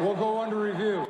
we'll go under review.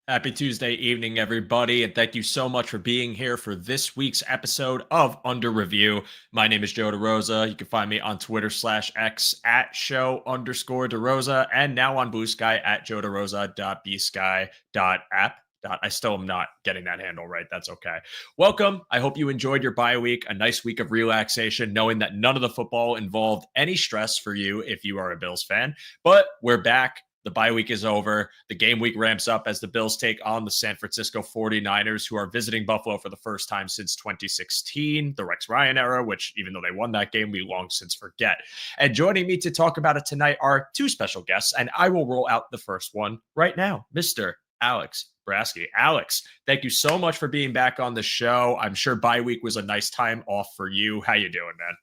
Happy Tuesday evening, everybody, and thank you so much for being here for this week's episode of Under Review. My name is Joe DeRosa. You can find me on Twitter/X at show_DeRosa, and now on Blue Sky at joederosa.bsky.app. I still am not getting that handle right. That's okay. Welcome. I hope you enjoyed your bye week, a nice week of relaxation, knowing that none of the football involved any stress for you if you are a Bills fan. But we're back. The bye week is over. The game week ramps up as the Bills take on the San Francisco 49ers, who are visiting Buffalo for the first time since 2016, the Rex Ryan era, which even though they won that game, we long since forget. And joining me to talk about it tonight are two special guests, and I will roll out the first one right now, Mr. Alex Brasky. Alex, thank you so much for being back on the show. I'm sure bye week was a nice time off for you. How you doing, man?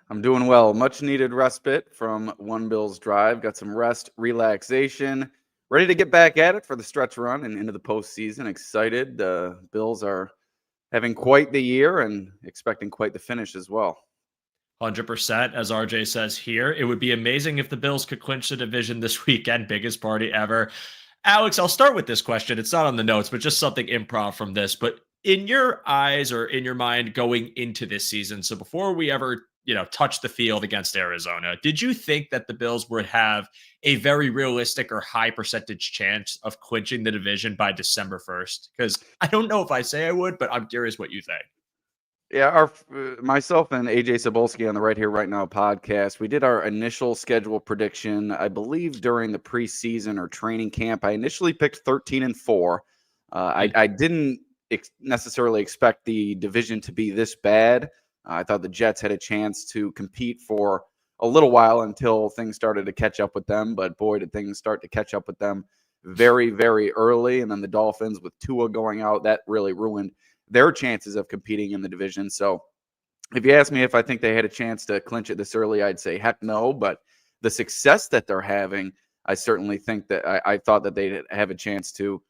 I'm doing well. Much needed respite from one Bills drive. Got some rest, relaxation. Ready to get back at it for the stretch run and into the postseason. Excited. The Bills are having quite the year and expecting quite the finish as well. 100%, as RJ says here. It would be amazing if the Bills could clinch the division this weekend. Biggest party ever. Alex, I'll start with this question. It's not on the notes, but just something improv from this. But in your eyes or in your mind going into this season, so before we ever touch the field against Arizona, did you think that the Bills would have a very realistic or high percentage chance of clinching the division by December 1st? Because I don't know if I say I would, but I'm curious what you think. Yeah, myself and AJ Cebulski on the Right Here Right Now podcast, we did our initial schedule prediction, I believe during the preseason or training camp. I initially picked 13-4. I didn't necessarily expect the division to be this bad. I thought the Jets had a chance to compete for a little while until things started to catch up with them. But boy, did things start to catch up with them very, very early. And then the Dolphins with Tua going out, that really ruined their chances of competing in the division. So if you ask me if I think they had a chance to clinch it this early, I'd say heck no. But the success that they're having, I certainly think that I thought that they'd have a chance to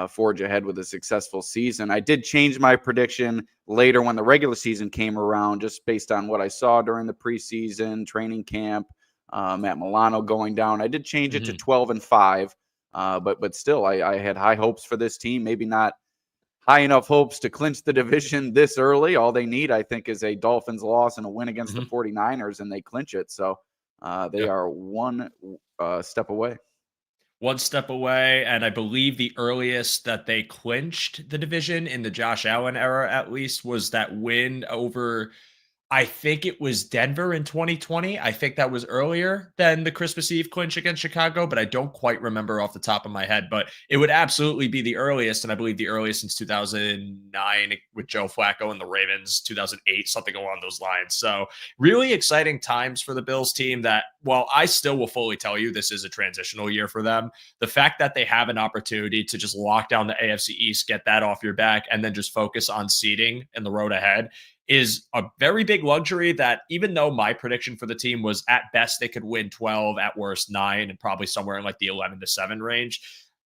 forge ahead with a successful season. I did change my prediction later when the regular season came around, just based on what I saw during the preseason training camp, Matt Milano going down. I did change it to 12-5, but still, I had high hopes for this team. Maybe not high enough hopes to clinch the division this early. All they need, I think, is a Dolphins loss and a win against the 49ers, and they clinch it. So they are one step away. One step away, and I believe the earliest that they clinched the division in the Josh Allen era, at least, was that win over, I think it was Denver in 2020. I think that was earlier than the Christmas Eve clinch against Chicago, but I don't quite remember off the top of my head. But it would absolutely be the earliest, and I believe the earliest since 2009 with Joe Flacco and the Ravens, 2008, something along those lines. So really exciting times for the Bills team that, while I still will fully tell you this is a transitional year for them, the fact that they have an opportunity to just lock down the AFC East, get that off your back, and then just focus on seeding and the road ahead is a very big luxury that, even though my prediction for the team was at best they could win 12, at worst 9, and probably somewhere in like the 11-7 range,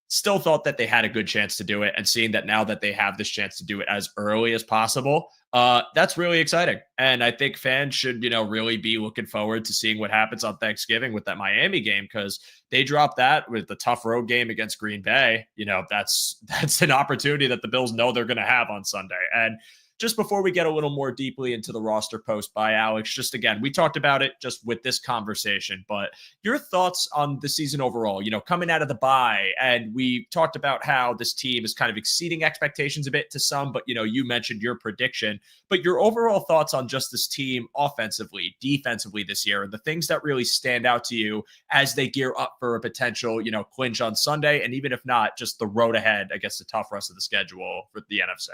still thought that they had a good chance to do it. And seeing that now that they have this chance to do it as early as possible, that's really exciting. And I think fans should, really be looking forward to seeing what happens on Thanksgiving with that Miami game, because they dropped that with the tough road game against Green Bay. That's an opportunity that the Bills know they're going to have on Sunday. And just before we get a little more deeply into the roster post by Alex, just again, we talked about it just with this conversation, but your thoughts on the season overall, coming out of the bye, and we talked about how this team is kind of exceeding expectations a bit to some, but you mentioned your prediction, but your overall thoughts on just this team offensively, defensively this year, and the things that really stand out to you as they gear up for a potential, clinch on Sunday, and even if not, just the road ahead against the tough rest of the schedule for the NFC.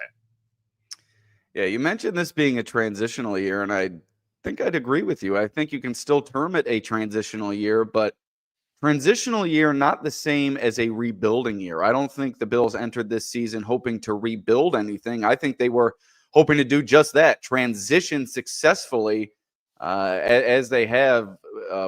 Yeah, you mentioned this being a transitional year, and I think I'd agree with you. I think you can still term it a transitional year, but Transitional year, not the same as a rebuilding year. I don't think the Bills entered this season hoping to rebuild anything. I think they were hoping to do just that, transition successfully as they have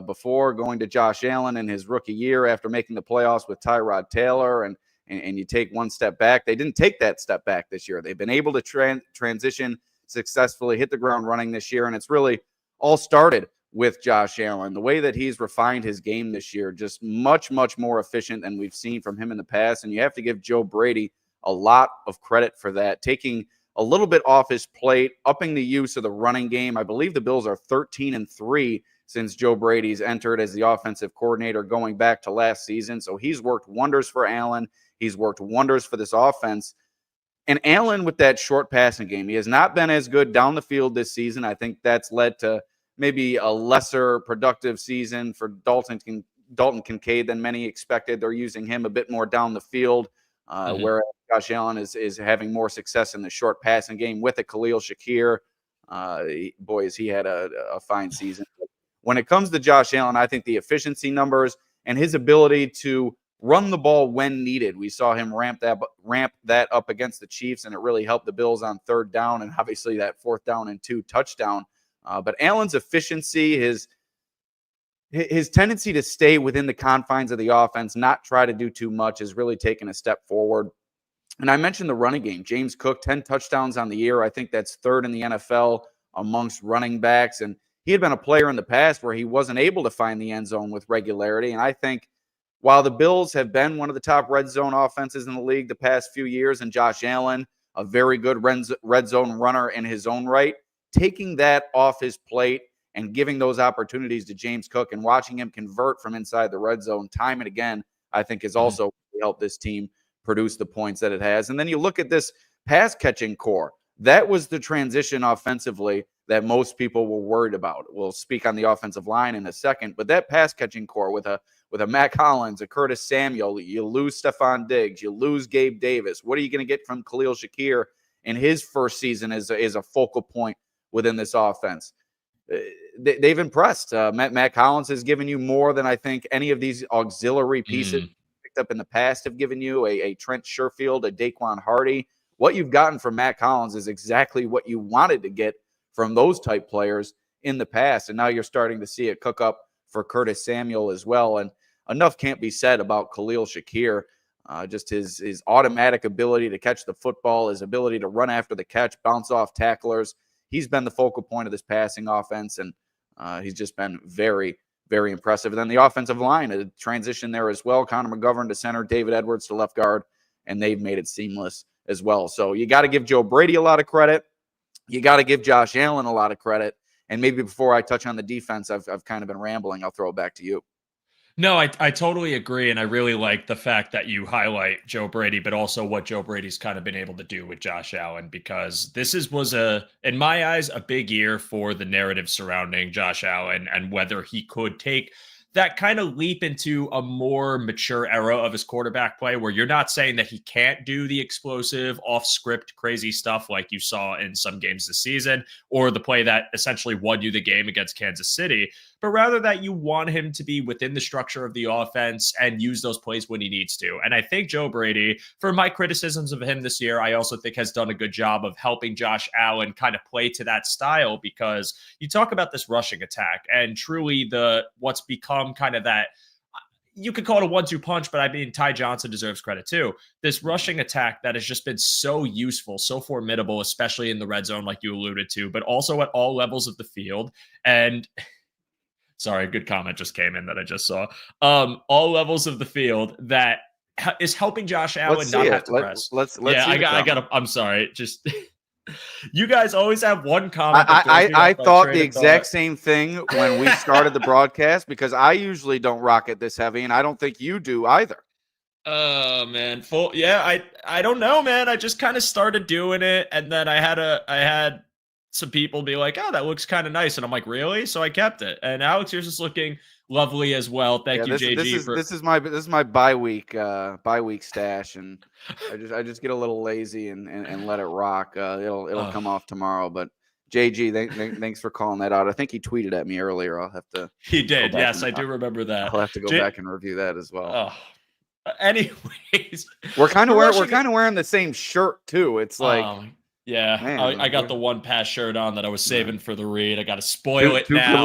before, going to Josh Allen in his rookie year after making the playoffs with Tyrod Taylor, and you take one step back. They didn't take that step back this year. They've been able to transition successfully, hit the ground running this year, and it's really all started with Josh Allen. The way that he's refined his game this year, just much, much more efficient than we've seen from him in the past. And you have to give Joe Brady a lot of credit for that, taking a little bit off his plate, upping the use of the running game. I believe the Bills are 13-3 since Joe Brady's entered as the offensive coordinator going back to last season. So he's worked wonders for Allen. He's worked wonders for this offense. And Allen, with that short passing game, he has not been as good down the field this season. I think that's led to maybe a lesser productive season for Dalton Kincaid than many expected. They're using him a bit more down the field, whereas Josh Allen is having more success in the short passing game with a Khalil Shakir. Boys, he had a fine season. When it comes to Josh Allen, I think the efficiency numbers and his ability to run the ball when needed. We saw him ramp that up against the Chiefs, and it really helped the Bills on third down and obviously that 4th down and 2 touchdown. But Allen's efficiency, his tendency to stay within the confines of the offense, not try to do too much, has really taken a step forward. And I mentioned the running game. James Cook, 10 touchdowns on the year. I think that's 3rd in the NFL amongst running backs. And he had been a player in the past where he wasn't able to find the end zone with regularity. And I think while the Bills have been one of the top red zone offenses in the league the past few years, and Josh Allen, a very good red zone runner in his own right, taking that off his plate and giving those opportunities to James Cook and watching him convert from inside the red zone time and again, I think has also helped this team produce the points that it has. And then you look at this pass catching core. That was the transition offensively that most people were worried about. We'll speak on the offensive line in a second, but that pass catching core with a Matt Collins, a Curtis Samuel, you lose Stephon Diggs, you lose Gabe Davis. What are you going to get from Khalil Shakir in his first season as a focal point within this offense? They've impressed. Matt Collins has given you more than I think any of these auxiliary pieces picked up in the past have given you. A Trent Sherfield, a Daquan Hardy. What you've gotten from Matt Collins is exactly what you wanted to get from those type players in the past, and now you're starting to see it cook up for Curtis Samuel as well. And enough can't be said about Khalil Shakir. Just his automatic ability to catch the football, his ability to run after the catch, bounce off tacklers. He's been the focal point of this passing offense, and he's just been very, very impressive. And then the offensive line, a transition there as well. Connor McGovern to center, David Edwards to left guard, and they've made it seamless as well. So you got to give Joe Brady a lot of credit. You got to give Josh Allen a lot of credit. And maybe before I touch on the defense, I've kind of been rambling. I'll throw it back to you. No, I totally agree. And I really like the fact that you highlight Joe Brady, but also what Joe Brady's kind of been able to do with Josh Allen, because this was in my eyes, a big year for the narrative surrounding Josh Allen and whether he could take that kind of leap into a more mature era of his quarterback play, where you're not saying that he can't do the explosive, off-script, crazy stuff like you saw in some games this season, or the play that essentially won you the game against Kansas City, but rather that you want him to be within the structure of the offense and use those plays when he needs to. And I think Joe Brady, for my criticisms of him this year, I also think has done a good job of helping Josh Allen kind of play to that style, because you talk about this rushing attack and truly what's become kind of that, you could call it a 1-2 punch, but I mean, Ty Johnson deserves credit too. This rushing attack that has just been so useful, so formidable, especially in the red zone, like you alluded to, but also at all levels of the field. And sorry, a good comment just came in that I just saw. All levels of the field that is helping Josh Allen not have to press. Let's yeah, I got. I'm sorry, just you guys always have one comment. I thought the exact same thing when we started the broadcast, because I usually don't rock it this heavy, and I don't think you do either. Oh man, I don't know, man. I just kind of started doing it, and then I had some people be like, "Oh, that looks kind of nice," and I'm like, "Really?" So I kept it. And Alex, you're just looking lovely as well. Thank you, JG. This is my bye week stash, and I just get a little lazy and let it rock. It'll come off tomorrow, but JG, thanks for calling that out. I think he tweeted at me earlier. I'll have to. He did. Yes, I do remember that. I'll have to go back and review that as well. Anyways, we're kind of wearing the same shirt too. It's like, yeah, man, I got the one pass shirt on that I was saving for the read. I got to spoil it now. Two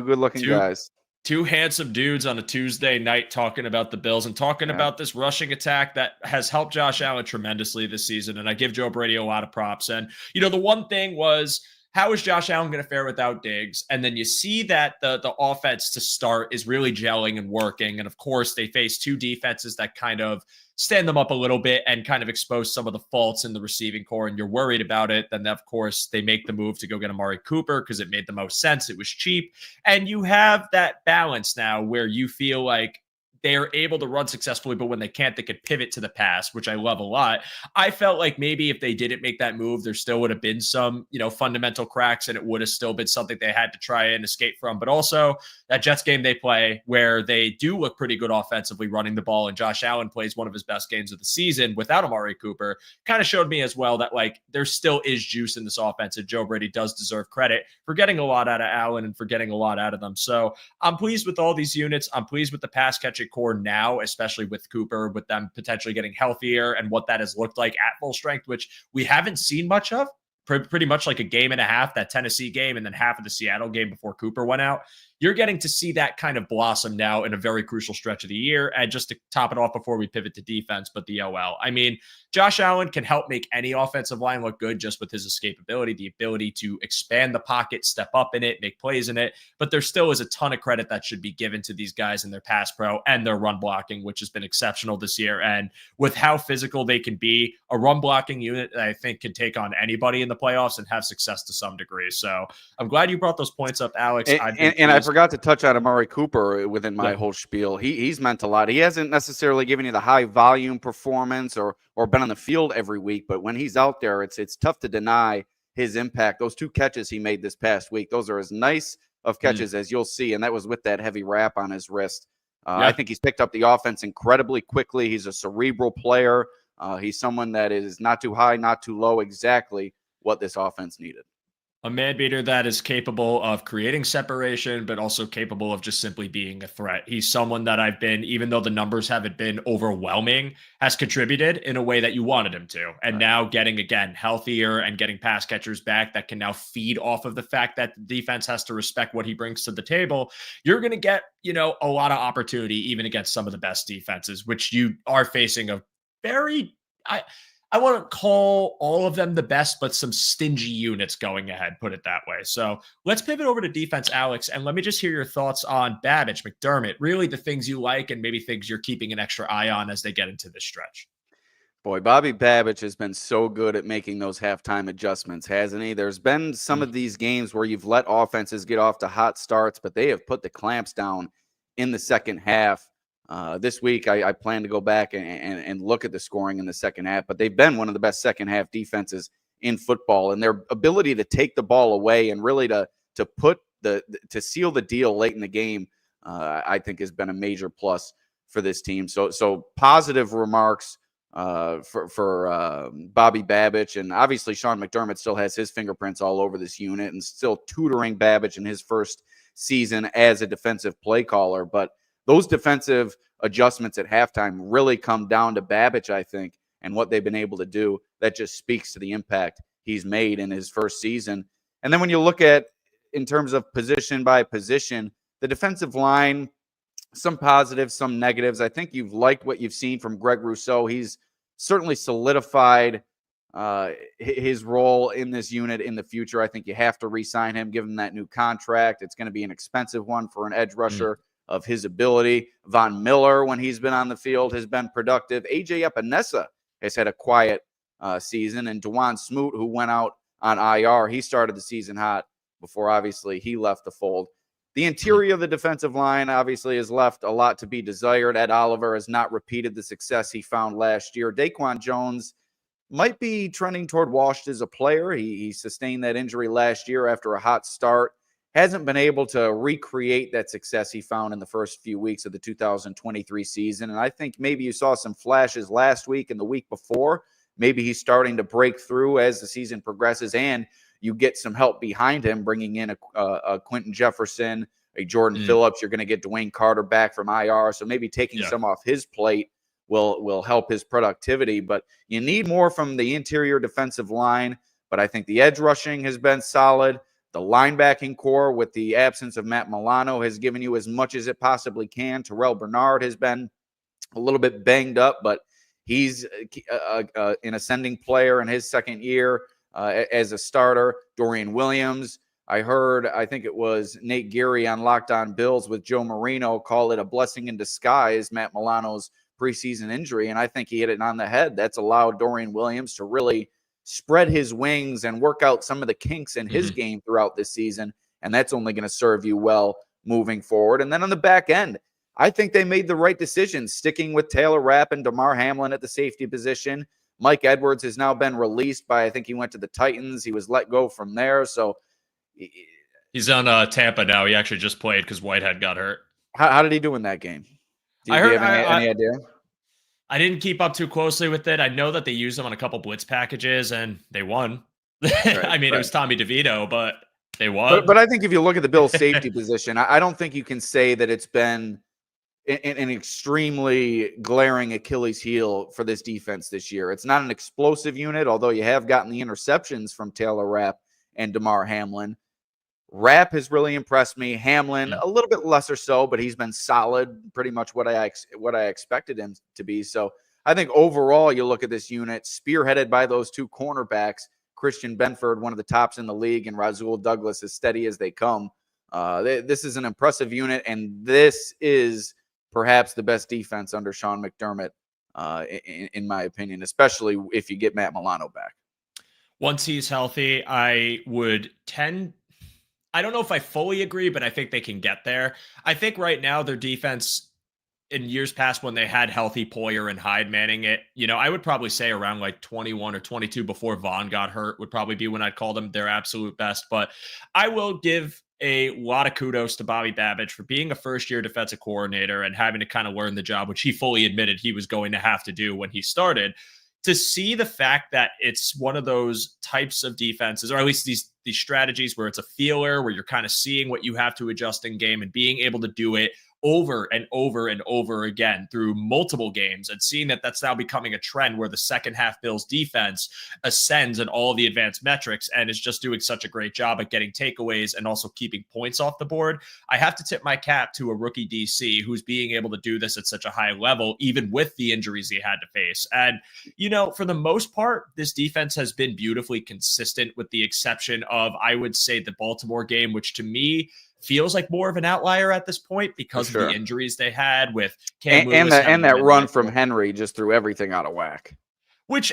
good looking guys. Two handsome dudes on a Tuesday night talking about the Bills and talking about this rushing attack that has helped Josh Allen tremendously this season. And I give Joe Brady a lot of props. And, the one thing was, how is Josh Allen going to fare without Diggs? And then you see that the offense to start is really gelling and working. And of course, they face two defenses that kind of stand them up a little bit and kind of expose some of the faults in the receiving core. And you're worried about it. Then, of course, they make the move to go get Amari Cooper because it made the most sense. It was cheap. And you have that balance now where you feel like they are able to run successfully, but when they can't, they could pivot to the pass, which I love a lot. I felt like maybe if they didn't make that move, there still would have been some, fundamental cracks, and it would have still been something they had to try and escape from. But also that Jets game they play where they do look pretty good offensively running the ball, and Josh Allen plays one of his best games of the season without Amari Cooper, kind of showed me as well that there still is juice in this offense, and Joe Brady does deserve credit for getting a lot out of Allen and for getting a lot out of them. So I'm pleased with all these units. I'm pleased with the pass catching core now, especially with Cooper, with them potentially getting healthier and what that has looked like at full strength, which we haven't seen much of. Pretty much like a game and a half, that Tennessee game, and then half of the Seattle game before Cooper went out. You're getting to see that kind of blossom now in a very crucial stretch of the year. And just to top it off before we pivot to defense, but the OL. I mean, Josh Allen can help make any offensive line look good just with his escapability, the ability to expand the pocket, step up in it, make plays in it. But there still is a ton of credit that should be given to these guys in their pass pro and their run blocking, which has been exceptional this year. And with how physical they can be, a run blocking unit that I think can take on anybody in the playoffs and have success to some degree. So I'm glad you brought those points up, Alex. And I forgot to touch on Amari Cooper within my whole spiel. He's meant a lot. He hasn't necessarily given you the high volume performance or been on the field every week, but when he's out there, it's tough to deny his impact. Those two catches he made this past week, those are as nice of catches as you'll see, and that was with that heavy wrap on his wrist. I think he's picked up the offense incredibly quickly. He's a cerebral player. He's someone that is not too high, not too low, exactly what this offense needed. A man beater that is capable of creating separation, but also capable of just simply being a threat. He's someone that I've been, even though the numbers haven't been overwhelming, has contributed in a way that you wanted him to. And now getting, again, healthier and getting pass catchers back that can now feed off of the fact that the defense has to respect what he brings to the table. You're going to get, a lot of opportunity even against some of the best defenses, which you are facing a very, I want to call all of them the best, but some stingy units going ahead, put it that way. So let's pivot over to defense, Alex, and let me just hear your thoughts on Babbage, McDermott, really the things you like and maybe things you're keeping an extra eye on as they get into this stretch. Boy, Bobby Babbage has been so good at making those halftime adjustments, hasn't he? There's been some of these games where you've let offenses get off to hot starts, but they have put the clamps down in the second half. This week, I plan to go back and look at the scoring in the second half, but they've been one of the best second half defenses in football, and their ability to take the ball away and really to seal the deal late in the game, I think has been a major plus for this team. So positive remarks for Bobby Babbage, and obviously Sean McDermott still has his fingerprints all over this unit and still tutoring Babbage in his first season as a defensive play caller, but those defensive adjustments at halftime really come down to Babbage, I think, and what they've been able to do. That just speaks to the impact he's made in his first season. And then when you look at, in terms of position by position, the defensive line, some positives, some negatives. I think you've liked what you've seen from Greg Rousseau. He's certainly solidified his role in this unit in the future. I think you have to re-sign him, give him that new contract. It's going to be an expensive one for an edge rusher of his ability. Von Miller, when he's been on the field, has been productive. AJ Epinesa has had a quiet season, and Dewan Smoot, who went out on IR, he started the season hot before obviously he left the fold. The interior of the defensive line obviously has left a lot to be desired. Ed Oliver has not repeated the success he found last year. Daquan Jones might be trending toward washed as a player. He sustained that injury last year after a hot start. Hasn't been able to recreate that success he found in the first few weeks of the 2023 season. And I think maybe you saw some flashes last week and the week before. Maybe he's starting to break through as the season progresses. And you get some help behind him, bringing in a Quentin Jefferson, a Jordan Phillips. You're going to get Dwayne Carter back from IR. So maybe taking some off his plate will help his productivity. But you need more from the interior defensive line. But I think the edge rushing has been solid. The linebacking core, with the absence of Matt Milano, has given you as much as it possibly can. Terrell Bernard has been a little bit banged up, but he's an ascending player in his second year as a starter. Dorian Williams, I think it was Nate Geary on Locked On Bills with Joe Marino call it a blessing in disguise, Matt Milano's preseason injury, and I think he hit it on the head. That's allowed Dorian Williams to really spread his wings and work out some of the kinks in his game throughout this season, and that's only going to serve you well moving forward. And then on the back end, I think they made the right decision, sticking with Taylor Rapp and Damar Hamlin at the safety position. Mike Edwards has now been released I think he went to the Titans. He was let go from there. So he's on Tampa now. He actually just played because Whitehead got hurt. How did he do in that game? Do you have any idea? I didn't keep up too closely with it. I know that they used him on a couple blitz packages and they won. Right, it was Tommy DeVito, but they won. But I think if you look at the Bills' safety position, I don't think you can say that it's been an extremely glaring Achilles heel for this defense this year. It's not an explosive unit, although you have gotten the interceptions from Taylor Rapp and Damar Hamlin. Rapp has really impressed me. Hamlin, a little bit lesser so, but he's been solid, pretty much what I expected him to be. So I think overall, you look at this unit, spearheaded by those two cornerbacks, Christian Benford, one of the tops in the league, and Rasul Douglas, as steady as they come. This is an impressive unit, and this is perhaps the best defense under Sean McDermott, in my opinion, especially if you get Matt Milano back. Once he's healthy, I don't know if I fully agree, but I think they can get there. I think right now their defense, in years past when they had healthy Poyer and Hyde manning it, I would probably say around like 21 or 22 before Vaughn got hurt would probably be when I'd call them their absolute best. But I will give a lot of kudos to Bobby Babich for being a first-year defensive coordinator and having to kind of learn the job, which he fully admitted he was going to have to do when he started. To see the fact that it's one of those types of defenses, or at least these strategies where it's a feeler, where you're kind of seeing what you have to adjust in game and being able to do it over and over and over again through multiple games, and seeing that that's now becoming a trend where the second half Bills defense ascends in all of the advanced metrics and is just doing such a great job at getting takeaways and also keeping points off the board. I have to tip my cap to a rookie DC who's being able to do this at such a high level, even with the injuries he had to face. And, for the most part, this defense has been beautifully consistent with the exception of, I would say, the Baltimore game, which to me feels like more of an outlier at this point because of the injuries they had with Cam Lewis and that run from Henry just threw everything out of whack.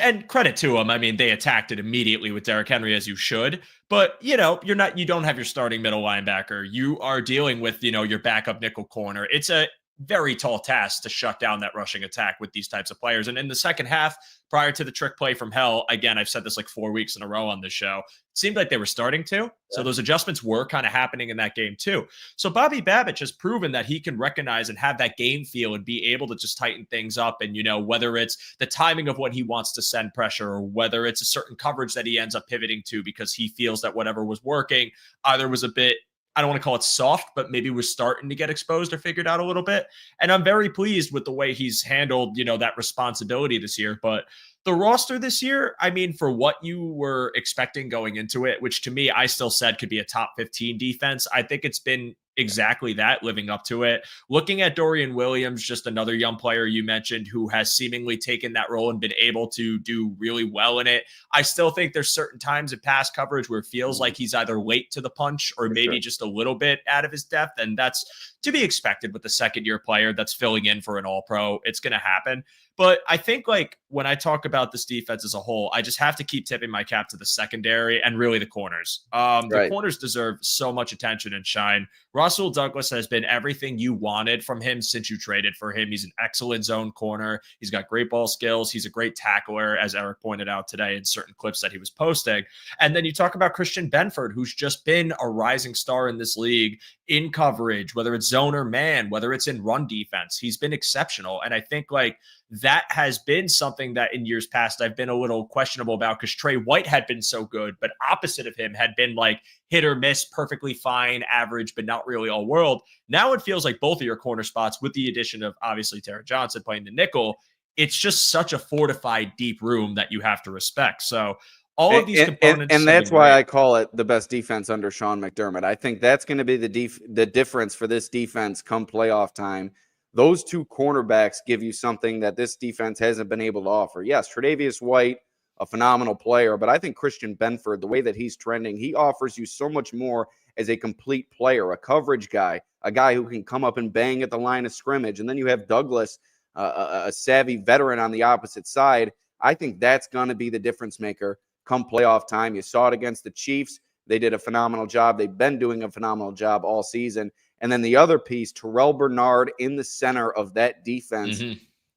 And credit to them. I mean, they attacked it immediately with Derrick Henry, as you should. But, you don't have your starting middle linebacker. You are dealing with, your backup nickel corner. It's a very tall task to shut down that rushing attack with these types of players. And in the second half, prior to the trick play from hell, again, I've said this like 4 weeks in a row on this show, it seemed like they were starting to. So those adjustments were kind of happening in that game too. So Bobby Babich has proven that he can recognize and have that game feel and be able to just tighten things up. And, whether it's the timing of when he wants to send pressure, or whether it's a certain coverage that he ends up pivoting to because he feels that whatever was working either was a bit, I don't want to call it soft, but maybe was starting to get exposed or figured out a little bit. And I'm very pleased with the way he's handled, that responsibility this year. But the roster this year, I mean, for what you were expecting going into it, which to me, I still said could be a top 15 defense, I think it's been exactly that, living up to it. Looking at Dorian Williams, just another young player you mentioned who has seemingly taken that role and been able to do really well in it. I still think there's certain times in pass coverage where it feels like he's either late to the punch or maybe just a little bit out of his depth. And that's to be expected with the second-year player that's filling in for an all-pro. It's going to happen. But I think, like, when I talk about this defense as a whole, I just have to keep tipping my cap to the secondary and really the corners. The corners deserve so much attention and shine. Rasul Douglas has been everything you wanted from him since you traded for him. He's an excellent zone corner. He's got great ball skills. He's a great tackler, as Eric pointed out today in certain clips that he was posting. And then you talk about Christian Benford, who's just been a rising star in this league, in coverage, whether it's zone or man, whether it's in run defense. He's been exceptional. And I think like that has been something that in years past I've been a little questionable about because Trey White had been so good, but opposite of him had been like hit or miss, perfectly fine, average, but not really all world. Now it feels like both of your corner spots, with the addition of obviously Taron Johnson playing the nickel, it's just such a fortified deep room that you have to respect. So all of these components, and that's why I call it the best defense under Sean McDermott. I think that's going to be the difference for this defense come playoff time. Those two cornerbacks give you something that this defense hasn't been able to offer. Yes, Tre'Davious White, a phenomenal player, but I think Christian Benford, the way that he's trending, he offers you so much more as a complete player, a coverage guy, a guy who can come up and bang at the line of scrimmage. And then you have Douglas, a savvy veteran on the opposite side. I think that's going to be the difference maker come playoff time. You saw it against the Chiefs. They did a phenomenal job. They've been doing a phenomenal job all season. And then the other piece, Terrell Bernard in the center of that defense,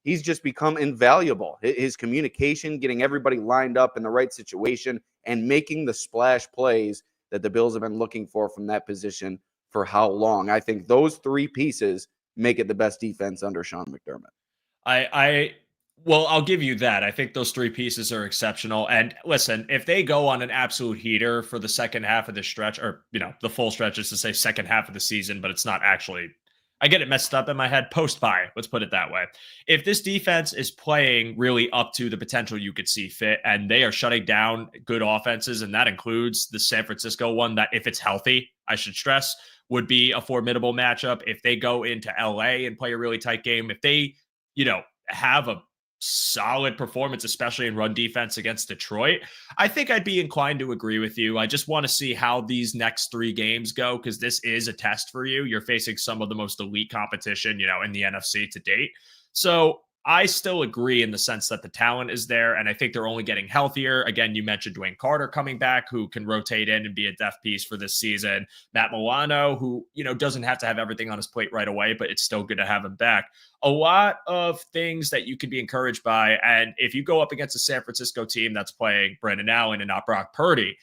he's just become invaluable. His communication, getting everybody lined up in the right situation, and making the splash plays that the Bills have been looking for from that position for how long. I think those three pieces make it the best defense under Sean McDermott. Well, I'll give you that. I think those three pieces are exceptional. And listen, if they go on an absolute heater for the second half of the stretch, or, the full stretch is to say second half of the season, but it's not actually, I get it messed up in my head, post-bye, let's put it that way. If this defense is playing really up to the potential you could see fit, and they are shutting down good offenses, and that includes the San Francisco one that, if it's healthy, I should stress, would be a formidable matchup. If they go into LA and play a really tight game, if they, have a solid performance, especially in run defense against Detroit, I think I'd be inclined to agree with you. I just want to see how these next three games go, because this is a test for you. You're facing some of the most elite competition, in the NFC to date. So I still agree in the sense that the talent is there, and I think they're only getting healthier. Again, you mentioned Dwayne Carter coming back, who can rotate in and be a depth piece for this season. Matt Milano, who, doesn't have to have everything on his plate right away, but it's still good to have him back. A lot of things that you could be encouraged by. And if you go up against a San Francisco team that's playing Brandon Allen and not Brock Purdy,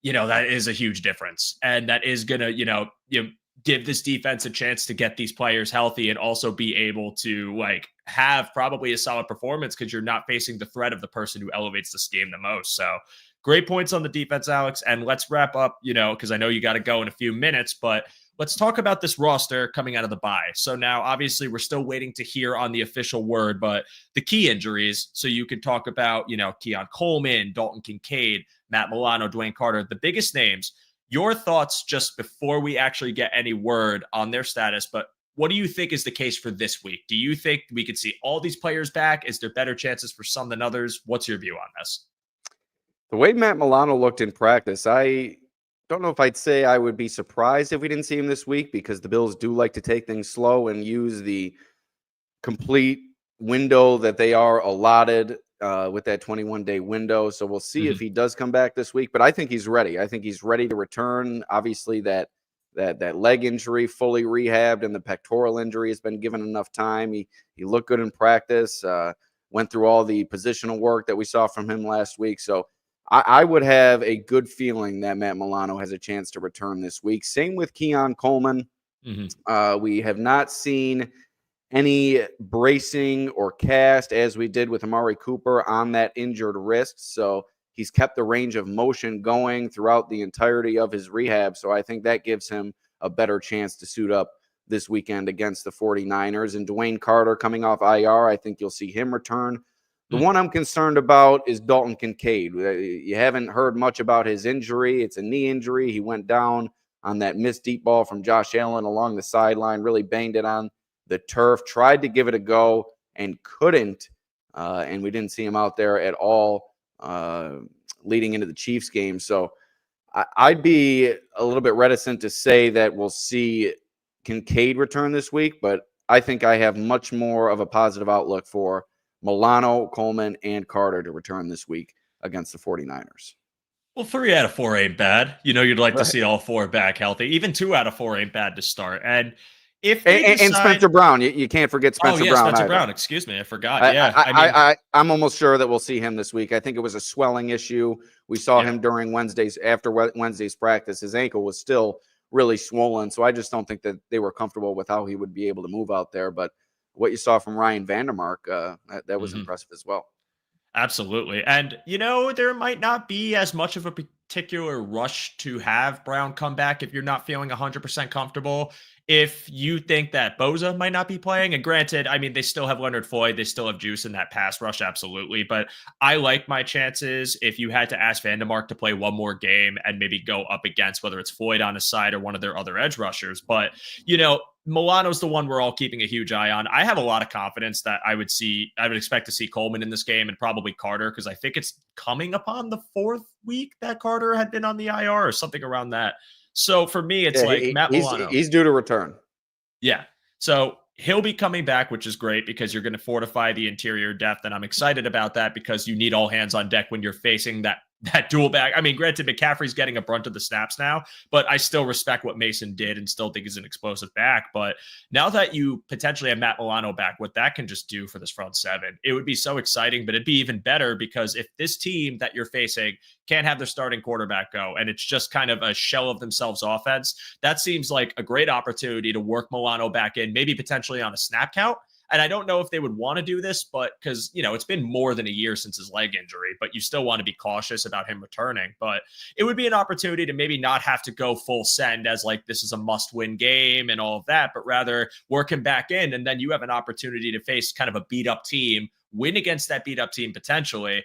that is a huge difference. And that is going to, give this defense a chance to get these players healthy and also be able to have probably a solid performance, because you're not facing the threat of the person who elevates this game the most. So great points on the defense, Alex. And let's wrap up, because I know you got to go in a few minutes, but let's talk about this roster coming out of the bye. So now, obviously, we're still waiting to hear on the official word, but the key injuries. So you can talk about, Keon Coleman, Dalton Kincaid, Matt Milano, Dwayne Carter, the biggest names. Your thoughts just before we actually get any word on their status, but what do you think is the case for this week? Do you think we could see all these players back? Is there better chances for some than others? What's your view on this? The way Matt Milano looked in practice, I don't know if I'd say I would be surprised if we didn't see him this week, because the Bills do like to take things slow and use the complete window that they are allotted with that 21-day window. So we'll see if he does come back this week, but I think he's ready. I think he's ready to return. Obviously that leg injury fully rehabbed, and the pectoral injury has been given enough time. He looked good in practice, went through all the positional work that we saw from him last week. So I would have a good feeling that Matt Milano has a chance to return this week. Same with Keon Coleman. We have not seen any bracing or cast as we did with Amari Cooper on that injured wrist. So he's kept the range of motion going throughout the entirety of his rehab. So I think that gives him a better chance to suit up this weekend against the 49ers. And Dwayne Carter coming off IR, I think you'll see him return. The one I'm concerned about is Dalton Kincaid. You haven't heard much about his injury. It's a knee injury. He went down on that missed deep ball from Josh Allen along the sideline, really banged it on the turf, tried to give it a go and couldn't. And we didn't see him out there at all leading into the Chiefs game. So I'd be a little bit reticent to say that we'll see Kincaid return this week, but I think I have much more of a positive outlook for Milano, Coleman, and Carter to return this week against the 49ers. Well, 3 out of 4 ain't bad. You'd like to see all 4 back healthy. Even 2 out of 4 ain't bad to start. And if they decide... Spencer Brown, you can't forget Spencer Brown. Spencer either. Brown. Excuse me, I forgot. I'm almost sure that we'll see him this week. I think it was a swelling issue. We saw him during Wednesday's practice. His ankle was still really swollen. So I just don't think that they were comfortable with how he would be able to move out there. But what you saw from Ryan Vandermark, that was impressive as well. Absolutely. And, there might not be as much of a particular rush to have Brown come back if you're not feeling 100% comfortable. If you think that Boza might not be playing, and granted, I mean, they still have Leonard Floyd, they still have juice in that pass rush, absolutely. But I like my chances if you had to ask Vandermark to play one more game and maybe go up against whether it's Floyd on his side or one of their other edge rushers. But, Milano's the one we're all keeping a huge eye on. I have a lot of confidence that I would expect to see Coleman in this game and probably Carter, because I think it's coming upon the 4th week that Carter had been on the IR or something around that. So for me, it's Matt Milano. He's due to return. Yeah. So he'll be coming back, which is great because you're going to fortify the interior depth. And I'm excited about that because you need all hands on deck when you're facing that dual back. I mean, granted, McCaffrey's getting a brunt of the snaps now, but I still respect what Mason did and still think he's an explosive back. But now that you potentially have Matt Milano back, what that can just do for this front seven, it would be so exciting, but it'd be even better because if this team that you're facing can't have their starting quarterback go and it's just kind of a shell of themselves offense, that seems like a great opportunity to work Milano back in, maybe potentially on a snap count. And I don't know if they would want to do this, but because, it's been more than a year since his leg injury, but you still want to be cautious about him returning. But it would be an opportunity to maybe not have to go full send as like this is a must-win game and all of that, but rather work him back in. And then you have an opportunity to face kind of a beat-up team, win against that beat-up team potentially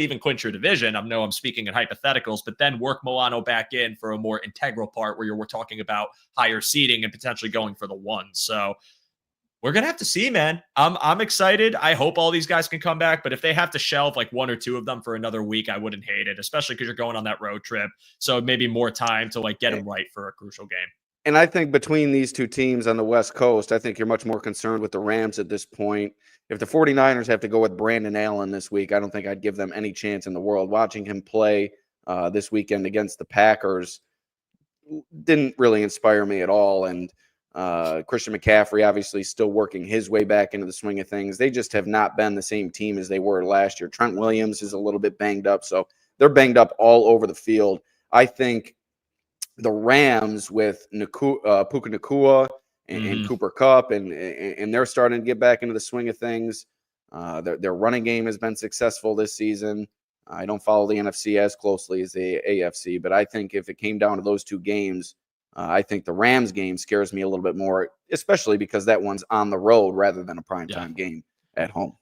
even clinch your division. I know I'm speaking in hypotheticals, but then work Milano back in for a more integral part where we're talking about higher seeding and potentially going for the one. So we're going to have to see, man. I'm excited. I hope all these guys can come back, but if they have to shelve like one or two of them for another week, I wouldn't hate it, especially because you're going on that road trip. So maybe more time to like get them right for a crucial game. And I think between these two teams on the West Coast, I think you're much more concerned with the Rams at this point. If the 49ers have to go with Brandon Allen this week, I don't think I'd give them any chance in the world. Watching him play this weekend against the Packers didn't really inspire me at all. And Christian McCaffrey obviously still working his way back into the swing of things. They just have not been the same team as they were last year. Trent Williams is a little bit banged up, so they're banged up all over the field. I think the Rams with Puka Nacua and Cooper Kupp, and they're starting to get back into the swing of things. Their running game has been successful this season. I don't follow the NFC as closely as the AFC, but I think if it came down to those two games, I think the Rams game scares me a little bit more, especially because that one's on the road rather than a primetime game at home.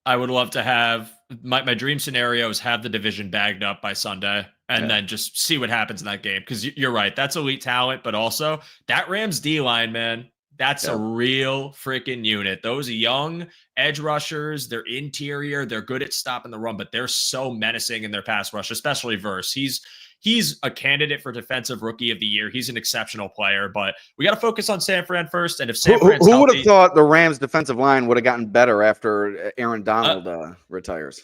I would love to have my dream scenario is have the division bagged up by Sunday and then just see what happens in that game. Because you're right, that's elite talent, but also that Rams D-line, man, that's a real freaking unit. Those young edge rushers, they're interior, they're good at stopping the run, but they're so menacing in their pass rush, especially Verse. He's a candidate for defensive rookie of the year. He's an exceptional player, but we got to focus on San Fran first. And if San Fran's who would have thought the Rams defensive line would have gotten better after Aaron Donald retires?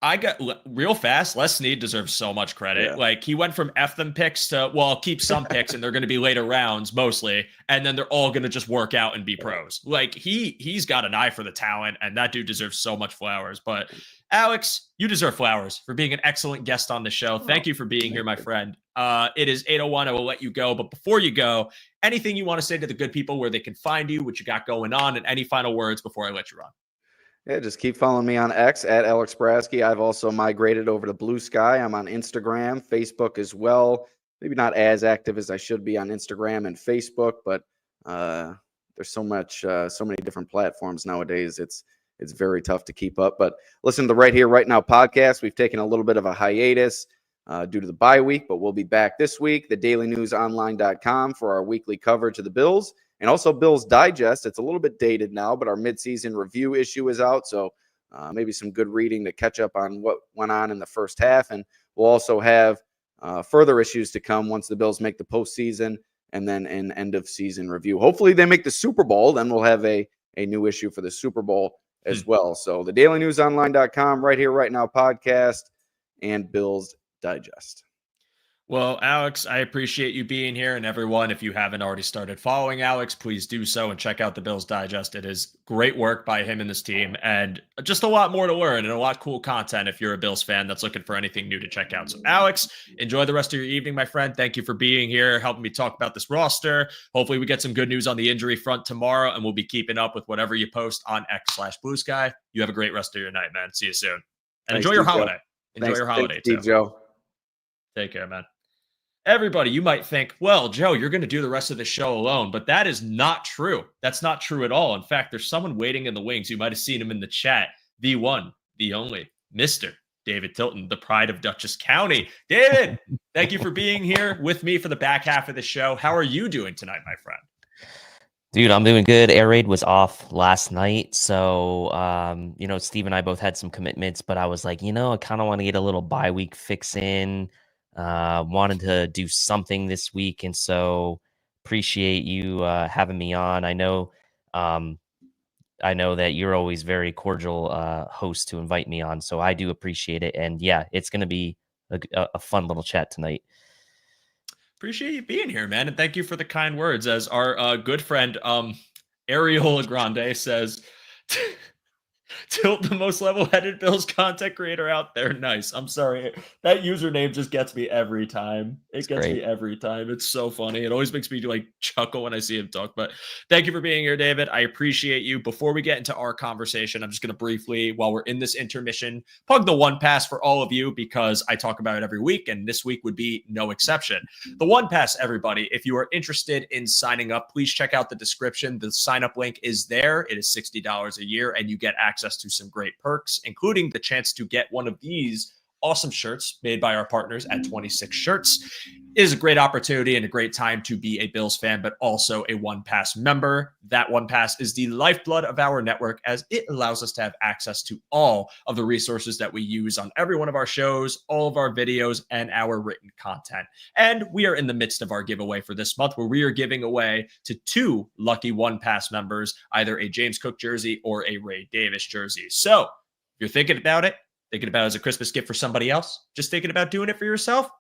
I got real fast. Les Snead deserves so much credit. Yeah. Like he went from F them picks to, well, I'll keep some picks and they're going to be later rounds mostly. And then they're all going to just work out and be pros. Like he's got an eye for the talent and that dude deserves so much flowers. But Alex, you deserve flowers for being an excellent guest on the show. Thank you for being here, my friend. It is 8:01. I will let you go. But before you go, anything you want to say to the good people where they can find you, what you got going on, and any final words before I let you run? Yeah, just keep following me on X at Alex Brasky. I've also migrated over to Blue Sky. I'm on Instagram, Facebook as well. Maybe not as active as I should be on Instagram and Facebook, but there's so many different platforms nowadays. It's very tough to keep up. But listen to the Right Here, Right Now podcast. We've taken a little bit of a hiatus due to the bye week, but we'll be back this week. TheDailyNewsOnline.com for our weekly coverage of the Bills. And also Bills Digest. It's a little bit dated now, but our midseason review issue is out. So maybe some good reading to catch up on what went on in the first half. And we'll also have further issues to come once the Bills make the postseason and then an end of season review. Hopefully they make the Super Bowl. Then we'll have a new issue for the Super Bowl as well. So TheDailyNewsOnline.com, Right Here, Right Now podcast, and Bills Digest. Well, Alex, I appreciate you being here. And everyone, if you haven't already started following Alex, please do so and check out the Bills Digest. It is great work by him and this team, and just a lot more to learn and a lot of cool content if you're a Bills fan that's looking for anything new to check out. So, Alex, enjoy the rest of your evening, my friend. Thank you for being here, helping me talk about this roster. Hopefully, we get some good news on the injury front tomorrow, and we'll be keeping up with whatever you post on X/Blue Sky. You have a great rest of your night, man. See you soon. And Thanks, enjoy your Steve Joe. holiday. Enjoy your holiday, Steve too. Joe. Take care, man. Everybody, you might think, well, Joe, you're going to do the rest of the show alone, but that is not true. That's not true at all. In fact, there's someone waiting in the wings. You might have seen him in the chat. The one, the only, Mr. David Tilton, the pride of Dutchess County. David, thank you for being here with me for the back half of the show. How are you doing tonight, my friend? Dude, I'm doing good. Air raid was off last night. So, Steve and I both had some commitments, but I was like, I kind of want to get a little bye week fix in. Wanted to do something this week. And so appreciate you having me on. I know that you're always very cordial host to invite me on. So I do appreciate it. And yeah, it's going to be a fun little chat tonight. Appreciate you being here, man, and thank you for the kind words. As our good friend Ariel Grande says, Tilt, the most level-headed Bills content creator out there. Nice. I'm sorry. That username just gets me every time. It gets me every time. It's so funny. It always makes me like chuckle when I see him talk. But thank you for being here, David. I appreciate you. Before we get into our conversation, I'm just going to briefly, while we're in this intermission, plug the One Pass for all of you because I talk about it every week, and this week would be no exception. The One Pass, everybody, if you are interested in signing up, please check out the description. The sign-up link is there. It is $60 a year, and you get access to some great perks, including the chance to get one of these awesome shirts made by our partners at 26 Shirts. It is a great opportunity and a great time to be a Bills fan, but also a One Pass member. That One Pass is the lifeblood of our network, as it allows us to have access to all of the resources that we use on every one of our shows, all of our videos, and our written content. And we are in the midst of our giveaway for this month, where we are giving away to 2 lucky One Pass members, either a James Cook jersey or a Ray Davis jersey. So if you're thinking about it as a Christmas gift for somebody else, just thinking about doing it for yourself,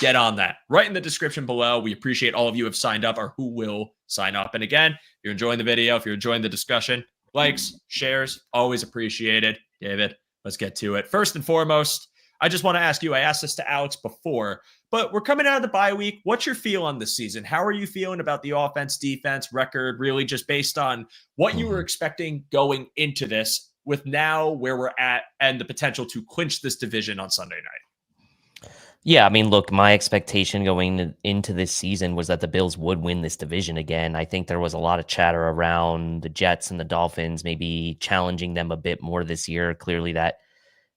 get on that. Right in the description below. We appreciate all of you who have signed up or who will sign up. And again, if you're enjoying the video, if you're enjoying the discussion, likes, shares, always appreciated. David, let's get to it. First and foremost, I just want to ask you, I asked this to Alex before, but we're coming out of the bye week. What's your feel on this season? How are you feeling about the offense, defense, record, really just based on what you were expecting going into this, with now where we're at and the potential to clinch this division on Sunday night? Yeah, I mean, look, my expectation going into this season was that the Bills would win this division again. I think there was a lot of chatter around the Jets and the Dolphins maybe challenging them a bit more this year. Clearly that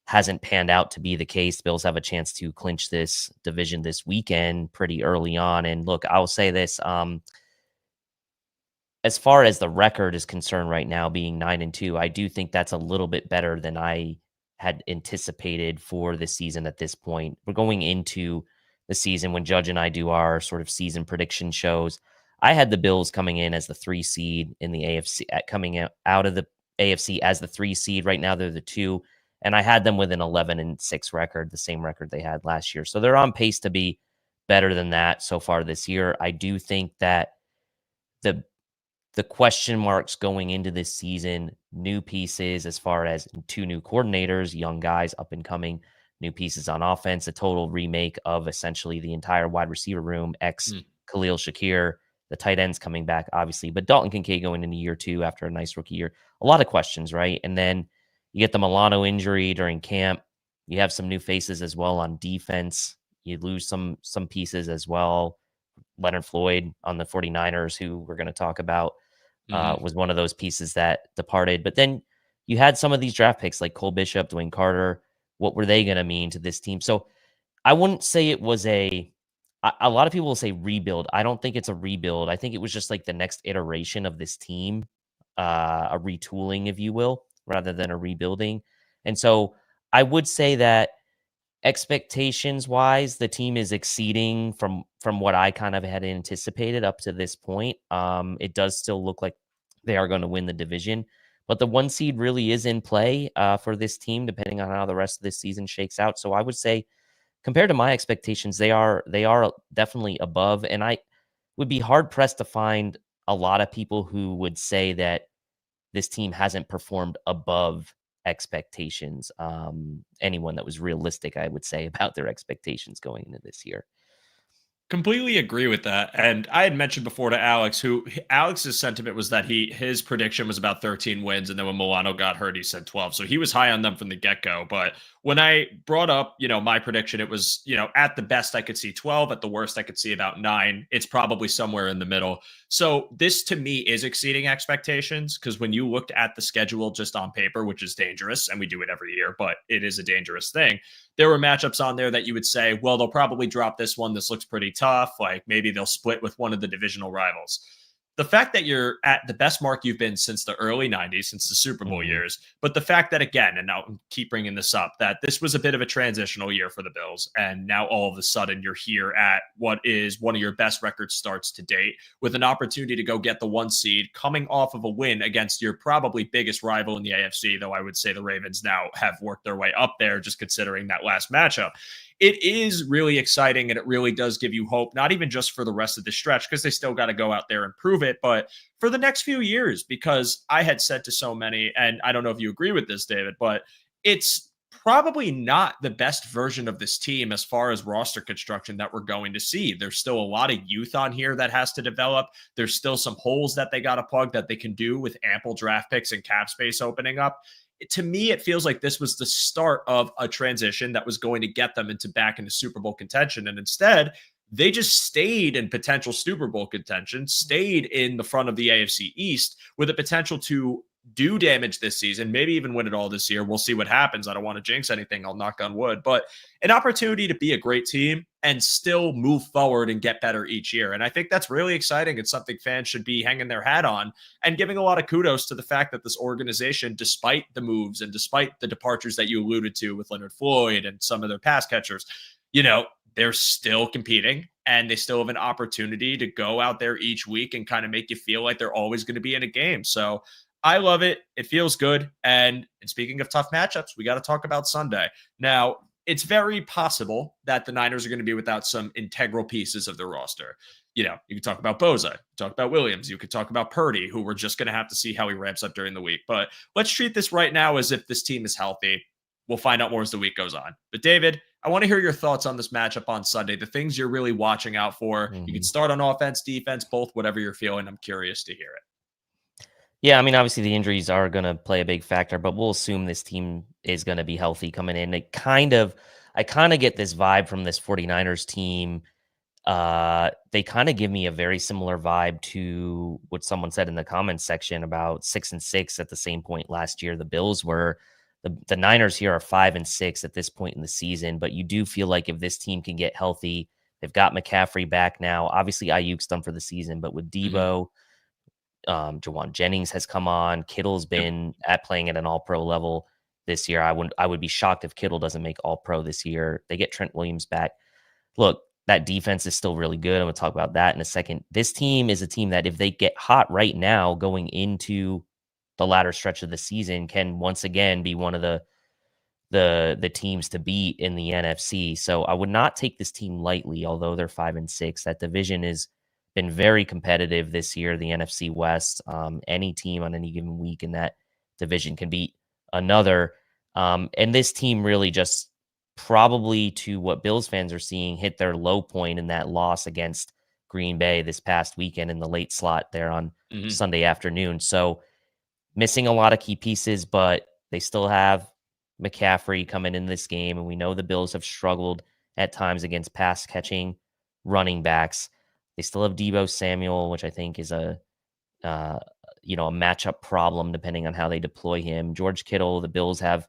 hasn't panned out to be the case. The Bills have a chance to clinch this division this weekend pretty early on. And look, I'll say this, as far as the record is concerned right now, being 9-2, I do think that's a little bit better than I had anticipated for the season at this point. We're going into the season when Judge and I do our sort of season prediction shows. I had the Bills coming in as the 3 seed in the AFC, coming out of the AFC as the 3 seed. Right now they're the 2, and I had them with an 11-6 record, the same record they had last year. So they're on pace to be better than that so far this year. I do think that the question marks going into this season, new pieces as far as 2 new coordinators, young guys up and coming, new pieces on offense, a total remake of essentially the entire wide receiver room, Khalil Shakir, the tight ends coming back, obviously, but Dalton Kincaid going into year 2 after a nice rookie year. A lot of questions, right? And then you get the Milano injury during camp. You have some new faces as well on defense. You lose some pieces as well. Leonard Floyd on the 49ers, who we're going to talk about, was one of those pieces that departed. But then you had some of these draft picks like Cole Bishop, Dwayne Carter. What were they going to mean to this team? So I wouldn't say it was a lot of people will say rebuild. I don't think it's a rebuild. I think it was just like the next iteration of this team, a retooling, if you will, rather than a rebuilding. And so I would say that expectations wise, the team is exceeding from what I kind of had anticipated up to this point. It does still look like they are going to win the division, but the 1 seed really is in play for this team, depending on how the rest of this season shakes out. So I would say compared to my expectations, they are definitely above. And I would be hard pressed to find a lot of people who would say that this team hasn't performed above expectations. Anyone that was realistic, I would say, about their expectations going into this year. Completely agree with that. And I had mentioned before to Alex, Alex's sentiment was that his prediction was about 13 wins. And then when Milano got hurt, he said 12. So he was high on them from the get-go. But when I brought up, my prediction, it was, at the best I could see 12, at the worst I could see about 9. It's probably somewhere in the middle. So this to me is exceeding expectations, because when you looked at the schedule just on paper, which is dangerous, and we do it every year, but it is a dangerous thing. There were matchups on there that you would say, well, they'll probably drop this one. This looks pretty tough. Like maybe they'll split with one of the divisional rivals. The fact that you're at the best mark you've been since the early 90s, since the Super Bowl years, but the fact that, again, and I'll keep bringing this up, that this was a bit of a transitional year for the Bills, and now all of a sudden you're here at what is one of your best record starts to date, with an opportunity to go get the 1 seed, coming off of a win against your probably biggest rival in the AFC, though I would say the Ravens now have worked their way up there, just considering that last matchup. It is really exciting, and it really does give you hope, not even just for the rest of the stretch, because they still got to go out there and prove it, but for the next few years, because I had said to so many, and I don't know if you agree with this, David, but it's probably not the best version of this team as far as roster construction that we're going to see. There's still a lot of youth on here that has to develop. There's still some holes that they got to plug that they can do with ample draft picks and cap space opening up. To me, it feels like this was the start of a transition that was going to get them back into Super Bowl contention. And instead, they just stayed in potential Super Bowl contention, stayed in the front of the AFC East with a potential to do damage this season, maybe even win it all this year. We'll see what happens. I don't want to jinx anything. I'll knock on wood, but an opportunity to be a great team and still move forward and get better each year. And I think that's really exciting. It's something fans should be hanging their hat on, and giving a lot of kudos to the fact that this organization, despite the moves and despite the departures that you alluded to with Leonard Floyd and some of their pass catchers, they're still competing, and they still have an opportunity to go out there each week and kind of make you feel like they're always going to be in a game. So I love it. It feels good. And speaking of tough matchups, we got to talk about Sunday. Now, it's very possible that the Niners are going to be without some integral pieces of their roster. You could talk about Boza, talk about Williams, you could talk about Purdy, who we're just going to have to see how he ramps up during the week. But let's treat this right now as if this team is healthy. We'll find out more as the week goes on. But David, I want to hear your thoughts on this matchup on Sunday, the things you're really watching out for. You can start on offense, defense, both, whatever you're feeling. I'm curious to hear it. Yeah, I mean, obviously the injuries are going to play a big factor, but we'll assume this team is going to be healthy coming in. I kind of get this vibe from this 49ers team. They kind of give me a very similar vibe to what someone said in the comments section about 6-6 at the same point last year. The Bills were. The Niners here are 5-6 at this point in the season, but you do feel like if this team can get healthy, they've got McCaffrey back now. Obviously, Ayuk's done for the season, but with Debo, Jawan Jennings has come on. Kittle's been playing at an all-pro level this year. I would be shocked if Kittle doesn't make all-pro this year. They get Trent Williams back. Look, that defense is still really good. I'm going to talk about that in a second. This team is a team that if they get hot right now going into the latter stretch of the season, can once again be one of the teams to beat in the NFC. So I would not take this team lightly, although they're 5-6. That division has been very competitive this year, the NFC West. Any team on any given week in that division can beat another. And this team really just, probably to what Bills fans are seeing, hit their low point in that loss against Green Bay this past weekend in the late slot there on Sunday afternoon. So missing a lot of key pieces, but they still have McCaffrey coming in this game. And we know the Bills have struggled at times against pass catching running backs. They still have Debo Samuel, which I think is a matchup problem depending on how they deploy him. George Kittle, the Bills have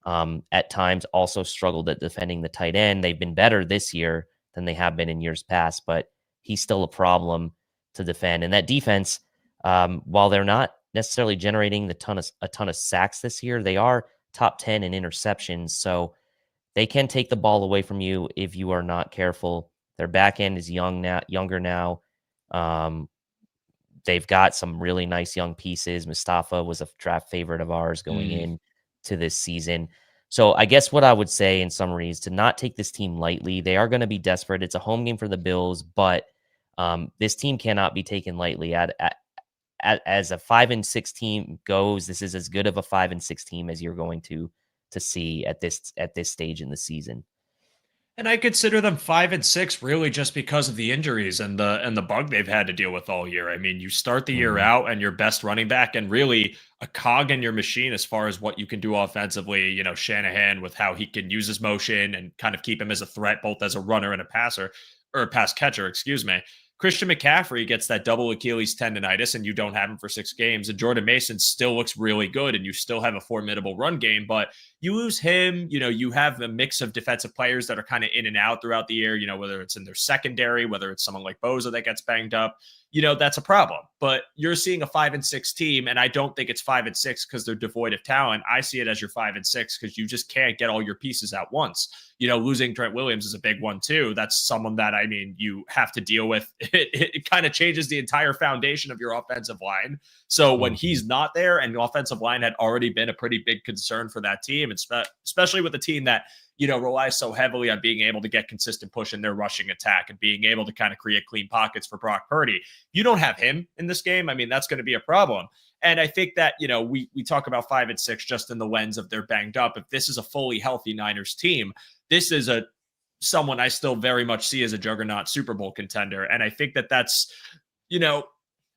at times also struggled at defending the tight end. They've been better this year than they have been in years past, but he's still a problem to defend. And that defense, while they're not necessarily generating a ton of sacks this year, they are top 10 in interceptions. So they can take the ball away from you if you are not careful. Their back end is younger now. They've got some really nice young pieces. Mustafa was a draft favorite of ours going in to this season. So I guess what I would say in summary is to not take this team lightly. They are going to be desperate. It's a home game for the Bills, but this team cannot be taken lightly. As a 5-6 team goes, this is as good of a 5-6 team as you're going to see at this stage in the season. And I consider them 5-6 really just because of the injuries and the bug they've had to deal with all year. I mean, you start the year out and your best running back and really a cog in your machine as far as what you can do offensively. You know, Shanahan with how he can use his motion and kind of keep him as a threat, both as a runner and a passer or a pass catcher, excuse me. Christian McCaffrey gets that double Achilles tendonitis and you don't have him for 6 games. And Jordan Mason still looks really good and you still have a formidable run game, but you lose him. You know, you have a mix of defensive players that are kind of in and out throughout the year, you know, whether it's in their secondary, whether it's someone like Boza that gets banged up, you know, that's a problem. But you're seeing a 5-6 team, and I don't think it's 5-6 because they're devoid of talent. I see it as your 5-6 because you just can't get all your pieces at once. You know, losing Trent Williams is a big one too. That's someone that, I mean, you have to deal with. It kind of changes the entire foundation of your offensive line. So when he's not there, and the offensive line had already been a pretty big concern for that team, especially with a team that, you know, relies so heavily on being able to get consistent push in their rushing attack and being able to kind of create clean pockets for Brock Purdy. You don't have him in this game. I mean, that's going to be a problem. And I think that, you know, we talk about 5-6 just in the lens of they're banged up. If this is a fully healthy Niners team, this is someone I still very much see as a juggernaut Super Bowl contender. And I think that that's, you know,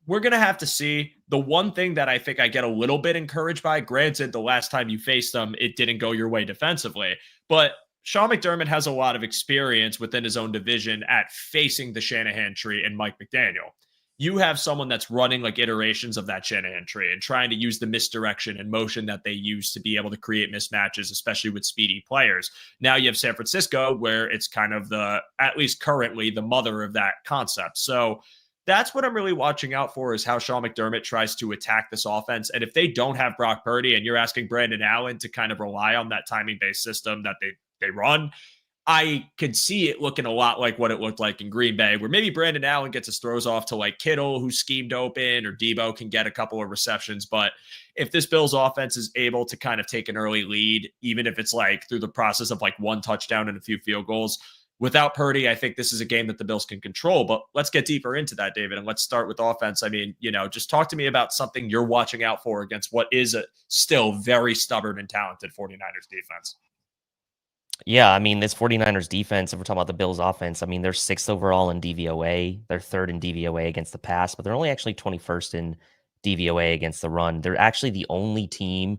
we're going to have to see. The one thing that I think I get a little bit encouraged by, granted, the last time you faced them, it didn't go your way defensively, but Sean McDermott has a lot of experience within his own division at facing the Shanahan tree and Mike McDaniel. You have someone that's running like iterations of that Shanahan tree and trying to use the misdirection and motion that they use to be able to create mismatches, especially with speedy players. Now you have San Francisco, where it's kind of at least currently, the mother of that concept. So that's what I'm really watching out for, is how Sean McDermott tries to attack this offense. And if they don't have Brock Purdy and you're asking Brandon Allen to kind of rely on that timing-based system that they run, I could see it looking a lot like what it looked like in Green Bay, where maybe Brandon Allen gets his throws off to like Kittle, who's schemed open, or Debo can get a couple of receptions. But if this Bills offense is able to kind of take an early lead, even if it's like through the process of like 1 touchdown and a few field goals, without Purdy, I think this is a game that the Bills can control. But let's get deeper into that, David, and let's start with offense. I mean, you know, just talk to me about something you're watching out for against what is a still very stubborn and talented 49ers defense. Yeah, I mean, this 49ers defense, if we're talking about the Bills offense, I mean, they're 6th overall in DVOA. They're 3rd in DVOA against the pass, but they're only actually 21st in DVOA against the run. They're actually the only team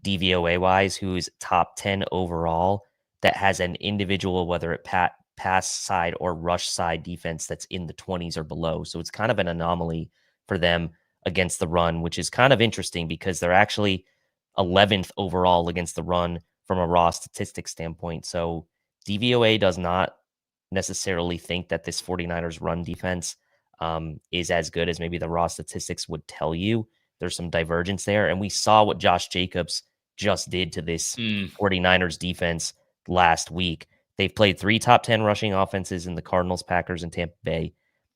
DVOA-wise who is top 10 overall that has an individual, whether it pass side or rush side defense, that's in the 20s or below. So it's kind of an anomaly for them against the run, which is kind of interesting because they're actually 11th overall against the run from a raw statistics standpoint. So DVOA does not necessarily think that this 49ers run defense is as good as maybe the raw statistics would tell you. There's some divergence there. And we saw what Josh Jacobs just did to this 49ers defense last week. They've played 3 top 10 rushing offenses in the Cardinals, Packers, and Tampa Bay.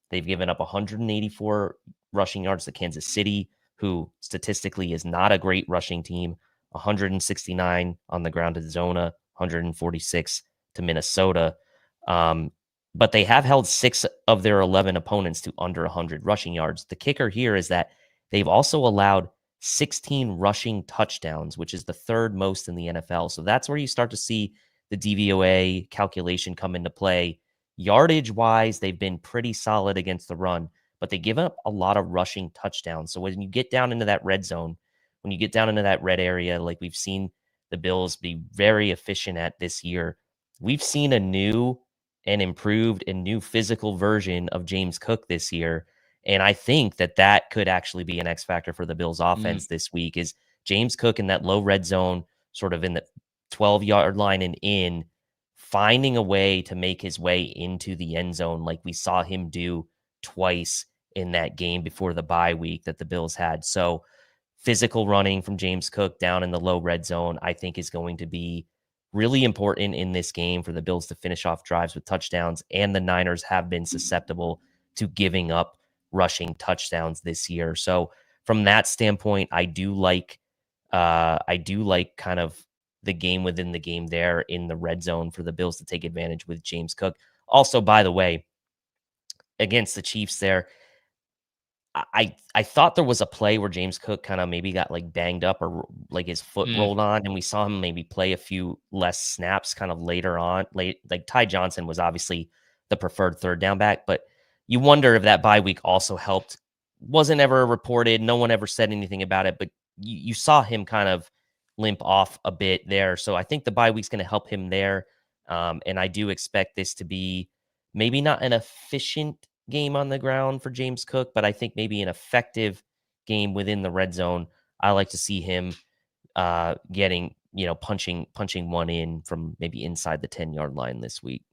They've given up 184 rushing yards to Kansas City, who statistically is not a great rushing team, 169 on the ground to Zona, 146 to Minnesota. But they have held 6 of their 11 opponents to under 100 rushing yards. The kicker here is that they've also allowed 16 rushing touchdowns, which is the 3rd most in the NFL. So that's where you start to see the DVOA calculation come into play. Yardage-wise, they've been pretty solid against the run, but they give up a lot of rushing touchdowns. So when you get down into that red zone, when you get down into that red area, like we've seen the Bills be very efficient at this year, we've seen a new and improved and new physical version of James Cook this year. And I think that could actually be an X factor for the Bills offense this week, is James Cook in that low red zone, sort of in the 12-yard line and in, finding a way to make his way into the end zone like we saw him do twice in that game before the bye week that the Bills had. So physical running from James Cook down in the low red zone, I think, is going to be really important in this game for the Bills to finish off drives with touchdowns. And the Niners have been susceptible to giving up rushing touchdowns this year. So from that standpoint, I do like kind of the game within the game there in the red zone for the Bills to take advantage with James Cook. Also, by the way, against the Chiefs there, I thought there was a play where James Cook kind of maybe got like banged up or like his foot rolled on, and we saw him maybe play a few less snaps kind of later on. Like Ty Johnson was obviously the preferred third down back, but you wonder if that bye week also helped. Wasn't ever reported. No one ever said anything about it, but you saw him kind of limp off a bit there. So I think the bye week's going to help him there. And I do expect this to be maybe not an efficient game on the ground for James Cook, but I think maybe an effective game within the red zone. I like to see him getting, punching one in from maybe inside the 10-yard line this week.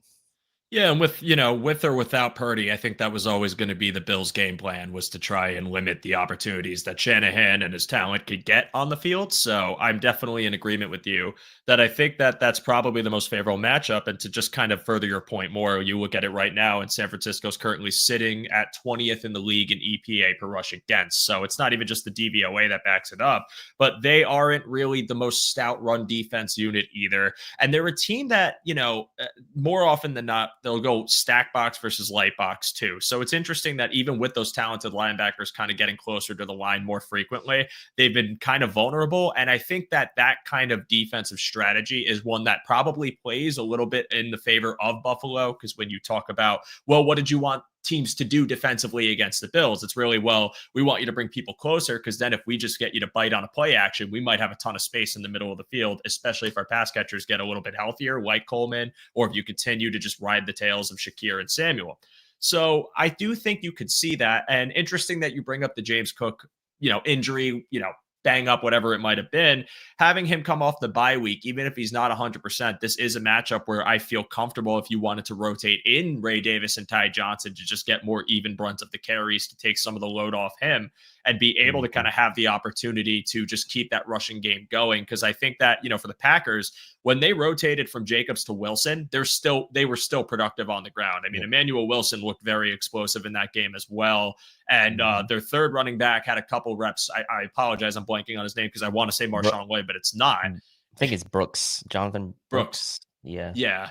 Yeah, and with or without Purdy, I think that was always going to be the Bills' game plan, was to try and limit the opportunities that Shanahan and his talent could get on the field. So I'm definitely in agreement with you that I think that that's probably the most favorable matchup. And to just kind of further your point more, you look at it right now, and San Francisco's currently sitting at 20th in the league in EPA per rush against. So it's not even just the DVOA that backs it up, but they aren't really the most stout run defense unit either. And they're a team that, more often than not, they'll go stack box versus light box too. So it's interesting that even with those talented linebackers kind of getting closer to the line more frequently, they've been kind of vulnerable. And I think that kind of defensive strategy is one that probably plays a little bit in the favor of Buffalo. Because when you talk about, well, what did you want teams to do defensively against the Bills? It's really, well, we want you to bring people closer, because then if we just get you to bite on a play action, we might have a ton of space in the middle of the field, especially if our pass catchers get a little bit healthier, like Coleman, or if you continue to just ride the tails of Shakir and Samuel. So I do think you could see that. And interesting that you bring up the James Cook, injury, bang up, whatever it might have been. Having him come off the bye week, even if he's not 100%, this is a matchup where I feel comfortable if you wanted to rotate in Ray Davis and Ty Johnson to just get more even brunt of the carries, to take some of the load off him and be able to kind of have the opportunity to just keep that rushing game going. Because I think that, for the Packers, when they rotated from Jacobs to Wilson, they were still productive on the ground. I mean, Emmanuel Wilson looked very explosive in that game as well. And their third running back had a couple reps. I apologize, I'm blanking on his name because I want to say Marshawn Lloyd, but it's not. I think it's Brooks, Jonathan Brooks. Yeah.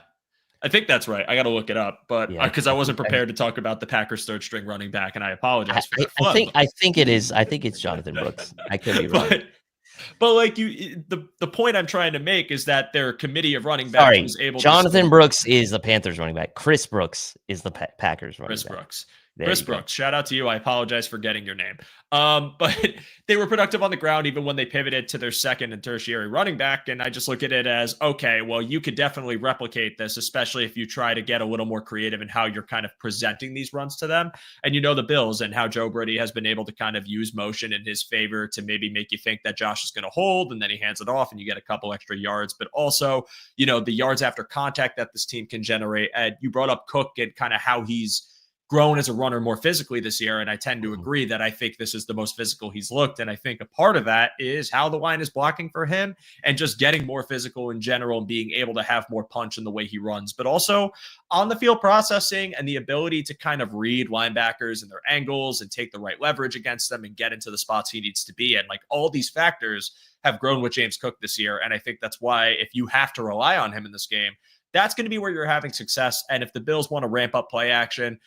I think that's right. I got to look it up, but because I wasn't prepared to talk about the Packers' third string running back, and I apologize for that. I think it is. I think it's Jonathan Brooks. I could be wrong. But like the point I'm trying to make is that their committee of running backs was able. Jonathan Brooks is the Panthers running back. Chris Brooks is the Packers running back. Chris Brooks, shout out to you. I apologize for getting your name. But they were productive on the ground even when they pivoted to their second and tertiary running back. And I just look at it as, okay, well, you could definitely replicate this, especially if you try to get a little more creative in how you're kind of presenting these runs to them. And the Bills and how Joe Brady has been able to kind of use motion in his favor to maybe make you think that Josh is going to hold, and then he hands it off and you get a couple extra yards. But also, the yards after contact that this team can generate. And you brought up Cook and kind of how he's grown as a runner more physically this year. And I tend to agree that I think this is the most physical he's looked. And I think a part of that is how the line is blocking for him and just getting more physical in general and being able to have more punch in the way he runs, but also on the field processing and the ability to kind of read linebackers and their angles and take the right leverage against them and get into the spots he needs to be in. Like, all these factors have grown with James Cook this year. And I think that's why, if you have to rely on him in this game, that's going to be where you're having success. And if the Bills want to ramp up play action,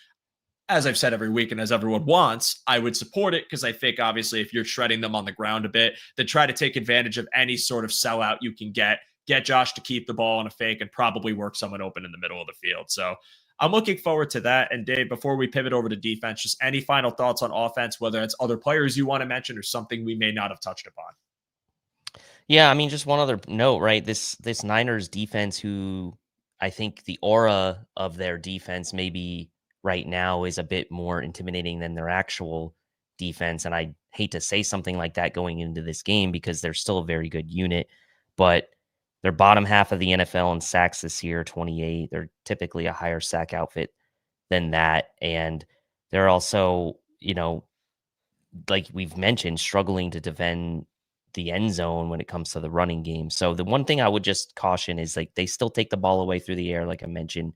as I've said every week and as everyone wants, I would support it, because I think obviously if you're shredding them on the ground a bit, then try to take advantage of any sort of sellout you can get Josh to keep the ball on a fake and probably work someone open in the middle of the field. So I'm looking forward to that. And Dave, before we pivot over to defense, just any final thoughts on offense, whether it's other players you want to mention or something we may not have touched upon? Yeah, I mean, just one other note, right? This Niners defense, who I think the aura of their defense maybe right now is a bit more intimidating than their actual defense. And I hate to say something like that going into this game, because they're still a very good unit, but they're bottom half of the NFL in sacks this year, 28. They're typically a higher sack outfit than that. And they're also, like we've mentioned, struggling to defend the end zone when it comes to the running game. So the one thing I would just caution is, like, they still take the ball away through the air. Like I mentioned,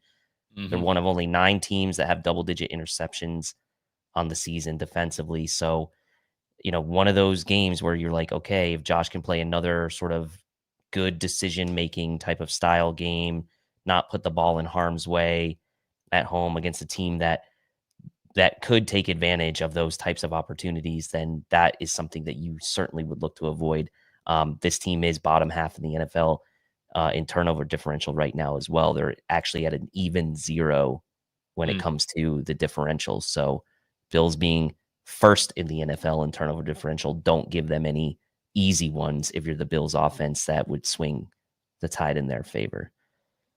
they're one of only 9 teams that have double-digit interceptions on the season defensively. So, one of those games where you're like, okay, if Josh can play another sort of good decision-making type of style game, not put the ball in harm's way at home against a team that could take advantage of those types of opportunities, then that is something that you certainly would look to avoid. This team is bottom half in the NFL in turnover differential right now as well. They're actually at an even 0 when it comes to the differentials. So Bills being first in the NFL in turnover differential, don't give them any easy ones if you're the Bills offense that would swing the tide in their favor.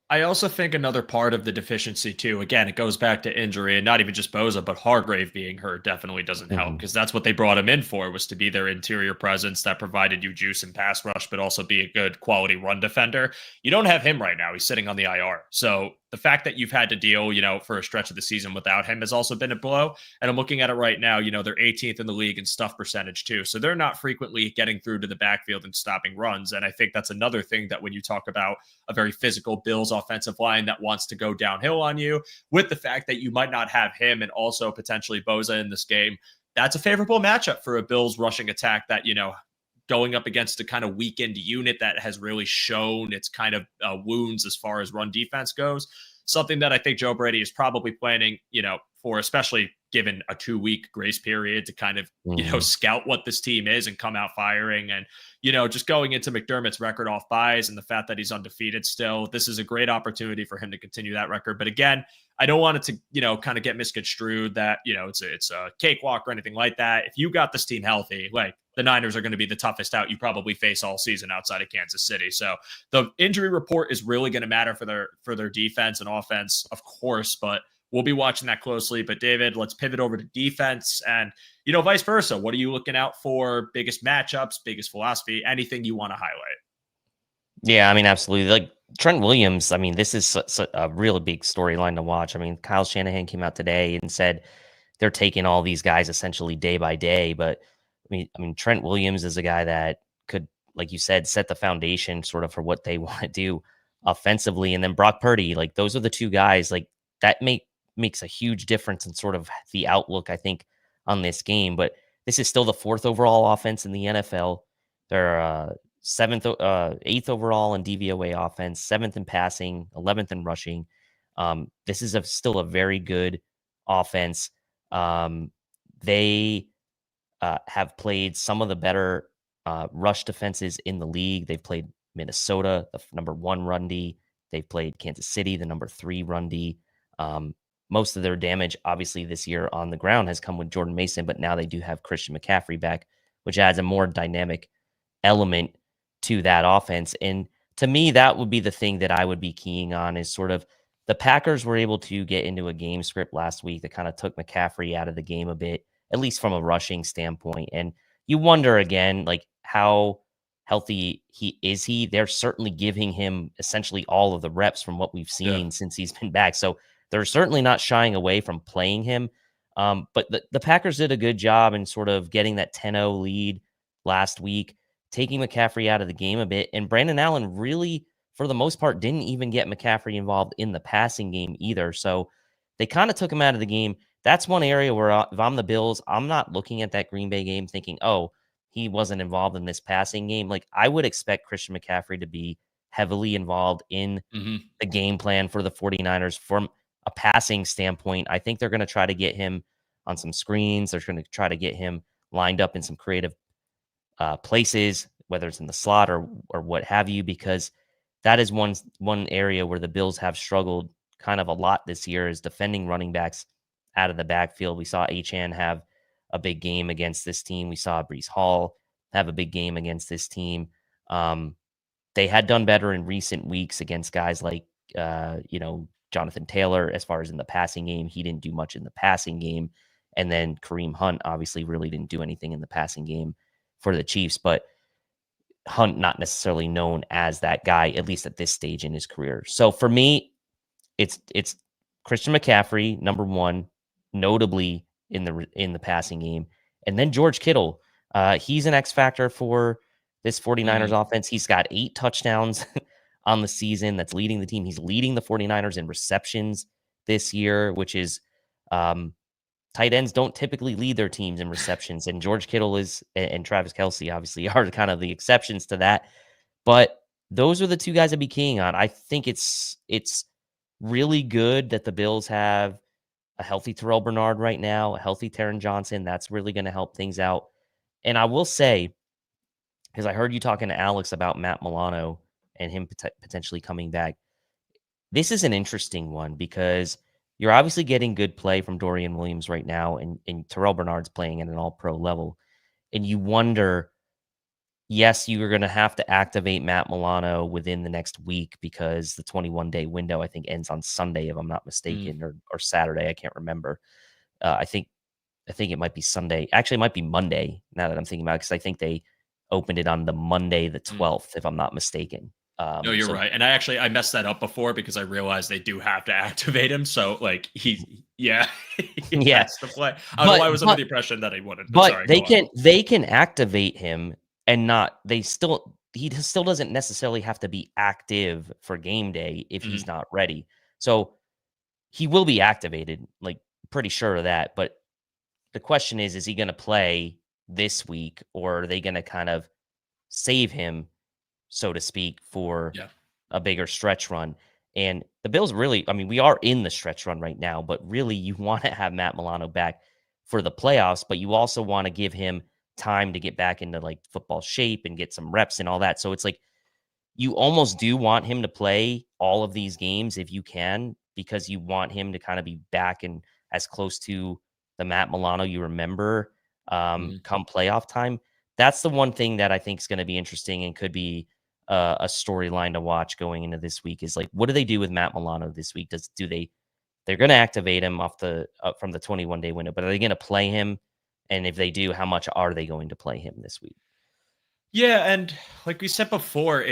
I also think another part of the deficiency too, again, it goes back to injury, and not even just Bosa, but Hargrave being hurt definitely doesn't help, because that's what they brought him in for, was to be their interior presence that provided you juice and pass rush, but also be a good quality run defender. You don't have him right now. He's sitting on the IR. So the fact that you've had to deal, for a stretch of the season without him has also been a blow. And I'm looking at it right now, they're 18th in the league in stuff percentage too. So they're not frequently getting through to the backfield and stopping runs. And I think that's another thing that when you talk about a very physical Bills offensive line that wants to go downhill on you, with the fact that you might not have him and also potentially Bosa in this game, that's a favorable matchup for a Bills rushing attack that, going up against a kind of weakened unit that has really shown its kind of wounds as far as run defense goes. Something that I think Joe Brady is probably planning, for, especially given a 2-week grace period to kind of, scout what this team is and come out firing. And, just going into McDermott's record off buys and the fact that he's undefeated still, this is a great opportunity for him to continue that record. But again, I don't want it to, kind of get misconstrued that, it's a cakewalk or anything like that. If you got this team healthy, like, the Niners are going to be the toughest out you probably face all season outside of Kansas City. So the injury report is really going to matter for their defense and offense, of course, but we'll be watching that closely. But David, let's pivot over to defense and, vice versa. What are you looking out for? Biggest matchups, biggest philosophy, anything you want to highlight? Yeah, I mean, absolutely. Like Trent Williams, I mean, this is a really big storyline to watch. I mean, Kyle Shanahan came out today and said they're taking all these guys essentially day by day, but I mean, Trent Williams is a guy that could, like you said, set the foundation sort of for what they want to do offensively. And then Brock Purdy, like those are the two guys like that makes a huge difference in sort of the outlook, I think, on this game. But this is still the 4th overall offense in the NFL. They're 8th overall in DVOA offense, 7th in passing, 11th in rushing. This is still a very good offense. They have played some of the better rush defenses in the league. They've played Minnesota, the number 1 run D. They've played Kansas City, the number 3 run D. Most of their damage, obviously, this year on the ground has come with Jordan Mason, but now they do have Christian McCaffrey back, which adds a more dynamic element to that offense. And to me, that would be the thing that I would be keying on is sort of the Packers were able to get into a game script last week that kind of took McCaffrey out of the game a bit, at least from a rushing standpoint. And you wonder again, like how healthy he. They're certainly giving him essentially all of the reps from what we've seen since he's been back. So they're certainly not shying away from playing him. But the Packers did a good job in sort of getting that 10-0 lead last week, taking McCaffrey out of the game a bit. And Brandon Allen really, for the most part, didn't even get McCaffrey involved in the passing game either. So they kind of took him out of the game. That's one area where if I'm the Bills, I'm not looking at that Green Bay game thinking, oh, he wasn't involved in this passing game. Like I would expect Christian McCaffrey to be heavily involved in the game plan for the 49ers from a passing standpoint. I think they're going to try to get him on some screens. They're going to try to get him lined up in some creative places, whether it's in the slot or what have you, because that is one area where the Bills have struggled kind of a lot this year is defending running backs out of the backfield. We saw Achane have a big game against this team. We saw Breece Hall have a big game against this team. They had done better in recent weeks against guys like, Jonathan Taylor, as far as in the passing game. He didn't do much in the passing game. And then Kareem Hunt obviously really didn't do anything in the passing game for the Chiefs, but Hunt not necessarily known as that guy, at least at this stage in his career. So for me, it's Christian McCaffrey, number 1, notably in the passing game. And then George Kittle. He's an X factor for this 49ers offense. He's got 8 touchdowns on the season. That's leading the team. He's leading the 49ers in receptions this year, which is tight ends don't typically lead their teams in receptions. And George Kittle and Travis Kelce obviously are kind of the exceptions to that. But those are the two guys I'd be keying on. I think it's really good that the Bills have a healthy Terrell Bernard right now, a healthy Taron Johnson. That's really going to help things out. And I will say, because I heard you talking to Alex about Matt Milano and him potentially coming back. This is an interesting one because you're obviously getting good play from Dorian Williams right now, and Terrell Bernard's playing at an all-pro level. And you wonder, yes, you're going to have to activate Matt Milano within the next week because the 21-day window, I think, ends on Sunday, if I'm not mistaken, or Saturday. I can't remember. I think it might be Sunday. Actually, it might be Monday now that I'm thinking about it, because I think they opened it on the Monday, the 12th, if I'm not mistaken. No, you're right. And I messed that up before because I realized they do have to activate him. So like he has to play. I was under the impression that he wouldn't. But sorry, they can activate him and not. He still doesn't necessarily have to be active for game day if he's not ready. So he will be activated. Like, pretty sure of that. But the question is he going to play this week, or are they going to kind of save him, so to speak, for a bigger stretch run? And the Bills really, I mean, we are in the stretch run right now, but really you want to have Matt Milano back for the playoffs, but you also want to give him time to get back into like football shape and get some reps and all that. So it's like you almost do want him to play all of these games if you can, because you want him to kind of be back and as close to the Matt Milano you remember come playoff time. That's the one thing that I think is going to be interesting and could be a storyline to watch going into this week, is like, what do they do with Matt Milano this week? They're going to activate him off from the 21-day window, but are they going to play him? And if they do, how much are they going to play him this week? Yeah, and like we said before,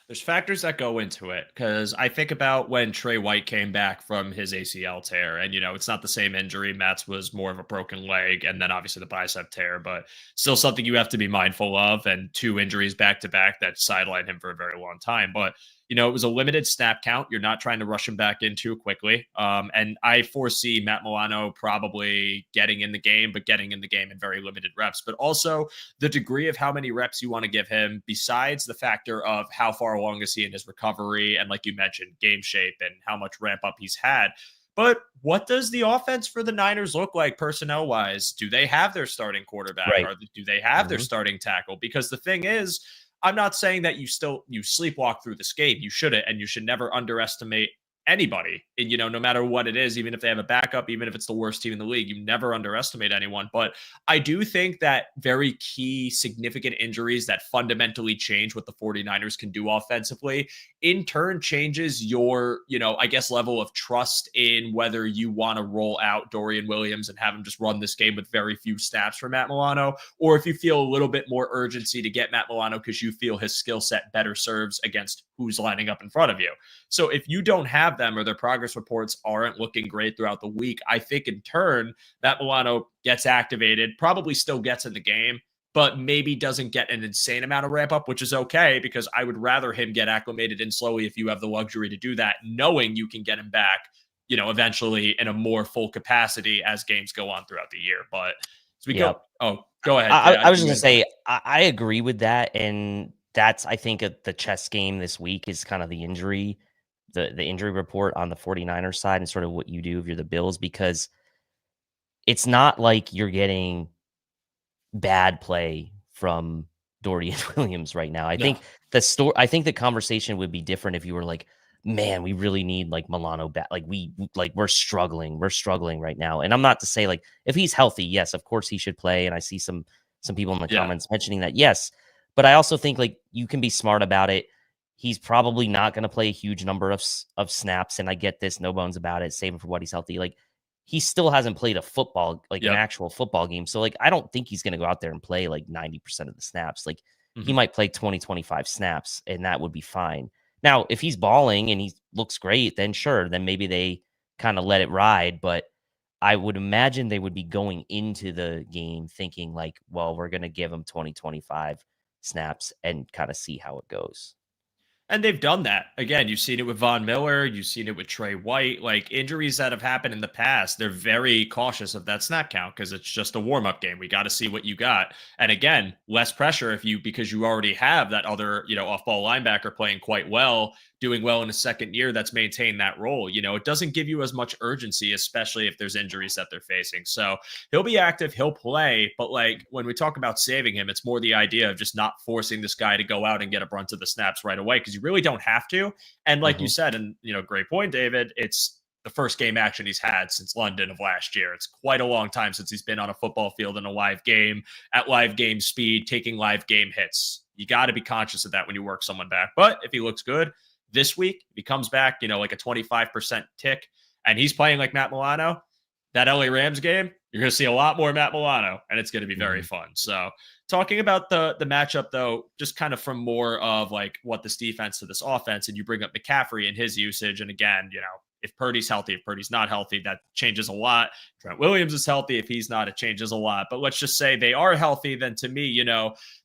there's factors that go into it, because I think about when Trey White came back from his ACL tear, and it's not the same injury. Matt's was more of a broken leg, and then obviously the bicep tear, but still something you have to be mindful of, and 2 injuries back to back that sidelined him for a very long time. But it was a limited snap count. You're not trying to rush him back in too quickly. And I foresee Matt Milano probably getting in the game, but getting in the game in very limited reps. But also the degree of how many reps you want to give him, besides the factor of how far along is he in his recovery, and like you mentioned, game shape and how much ramp up he's had. But what does the offense for the Niners look like personnel-wise? Do they have their starting quarterback? Right. Or do they have their starting tackle? Because the thing is, I'm not saying that you sleepwalk through this game. You shouldn't, and you should never underestimate anybody. And, no matter what it is, even if they have a backup, even if it's the worst team in the league, you never underestimate anyone. But I do think that very key, significant injuries that fundamentally change what the 49ers can do offensively, in turn changes your, I guess, level of trust in whether you want to roll out Dorian Williams and have him just run this game with very few snaps for Matt Milano, or if you feel a little bit more urgency to get Matt Milano because you feel his skill set better serves against who's lining up in front of you. So if you don't have them, or their progress reports aren't looking great throughout the week, I think in turn that Milano gets activated, probably still gets in the game, but maybe doesn't get an insane amount of ramp up, which is okay, because I would rather him get acclimated in slowly if you have the luxury to do that, knowing you can get him back, eventually in a more full capacity as games go on throughout the year. But as we go ahead. I was just going to say, I agree with that. And that's, I think, the chess game this week is kind of the injury report on the 49ers side, and sort of what you do if you're the Bills, because it's not like you're getting bad play from Dorian Williams right now. I think the conversation would be different if you were like, man, we really need like Milano back. Like we're struggling right now. And I'm not to say, like, if he's healthy, yes, of course he should play. And I see some people in the comments mentioning that. Yes. But I also think, like, you can be smart about it. He's probably not going to play a huge number of snaps. And I get this, no bones about it. Save him for what he's healthy. Like, he still hasn't played a football, like an actual football game. So, like, I don't think he's going to go out there and play like 90% of the snaps. Like, he might play 20, 25 snaps, and that would be fine. Now, if he's balling and he looks great, then sure, then maybe they kind of let it ride. But I would imagine they would be going into the game thinking like, well, we're going to give him 20, 25 snaps and kind of see how it goes. And they've done that. Again, you've seen it with Von Miller. You've seen it with Trey White. Like injuries that have happened in the past, they're very cautious of that snap count because it's just a warm-up game. We got to see what you got. And again, less pressure because you already have that other, off-ball linebacker playing quite well, doing well in his second year that's maintained that role. It doesn't give you as much urgency, especially if there's injuries that they're facing. So he'll be active, he'll play, but like when we talk about saving him, it's more the idea of just not forcing this guy to go out and get a brunt of the snaps right away because you really don't have to. And like you said, and great point, David, it's the first game action he's had since London of last year. It's quite a long time since he's been on a football field in a live game at live game speed, taking live game hits. You got to be conscious of that when you work someone back. But if he looks good this week, if he comes back, like a 25% tick, and he's playing like Matt Milano, that LA Rams game, you're going to see a lot more Matt Milano, and it's going to be very fun. So talking about the matchup, though, just kind of from more of like what this defense to this offense, and you bring up McCaffrey and his usage. And again, if Purdy's healthy, if Purdy's not healthy, that changes a lot. Trent Williams is healthy. If he's not, it changes a lot. But let's just say they are healthy. Then to me,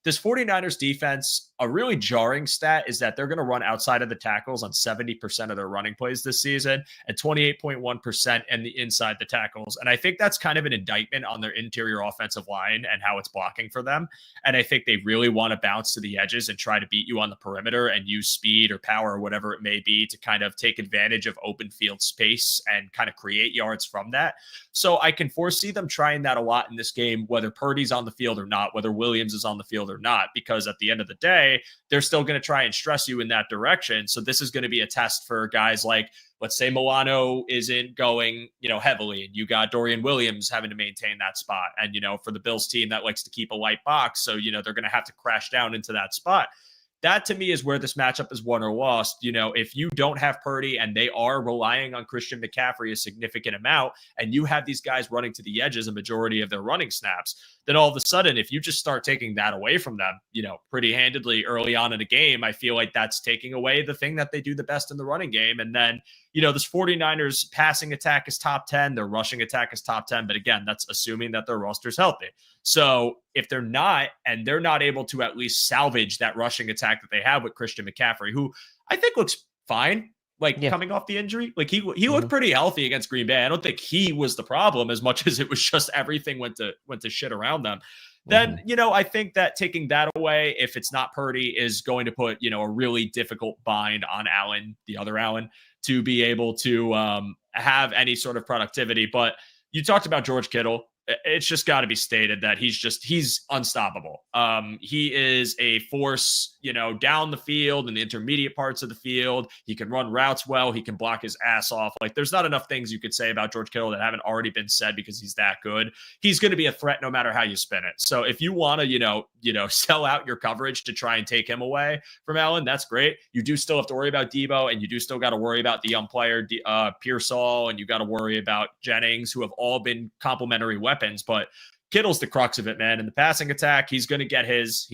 this 49ers defense, a really jarring stat is that they're going to run outside of the tackles on 70% of their running plays this season and 28.1% and the inside the tackles. And I think that's kind of an indictment on their interior offensive line and how it's blocking for them. And I think they really want to bounce to the edges and try to beat you on the perimeter and use speed or power or whatever it may be to kind of take advantage of open field space and kind of create yards from that. So I can foresee them trying that a lot in this game, whether Purdy's on the field or not, whether Williams is on the field or not, because at the end of the day, they're still going to try and stress you in that direction. So this is going to be a test for guys like, let's say Milano isn't going, heavily, and you got Dorian Williams having to maintain that spot. And, for the Bills team that likes to keep a light box. So, they're going to have to crash down into that spot. That to me is where this matchup is won or lost. If you don't have Purdy and they are relying on Christian McCaffrey a significant amount, and you have these guys running to the edges a majority of their running snaps, then all of a sudden, if you just start taking that away from them, pretty handedly early on in a game, I feel like that's taking away the thing that they do the best in the running game. And then, this 49ers passing attack is top 10, their rushing attack is top 10. But again, that's assuming that their roster's healthy. So if they're not, and they're not able to at least salvage that rushing attack that they have with Christian McCaffrey, who I think looks fine, coming off the injury, like he looked pretty healthy against Green Bay. I don't think he was the problem as much as it was just everything went to shit around them. Then, I think that taking that away, if it's not Purdy, is going to put, a really difficult bind on Allen, the other Allen, to be able to have any sort of productivity. But you talked about George Kittle. It's just got to be stated that he's unstoppable. He is a force, down the field and the intermediate parts of the field. He can run routes well. He can block his ass off. Like there's not enough things you could say about George Kittle that haven't already been said because he's that good. He's going to be a threat no matter how you spin it. So if you want to, sell out your coverage to try and take him away from Allen, that's great. You do still have to worry about Debo, and you do still got to worry about the young player, Pearsall, and you got to worry about Jennings, who have all been complementary weapons. But Kittle's the crux of it, man. In the passing attack, he's going to get his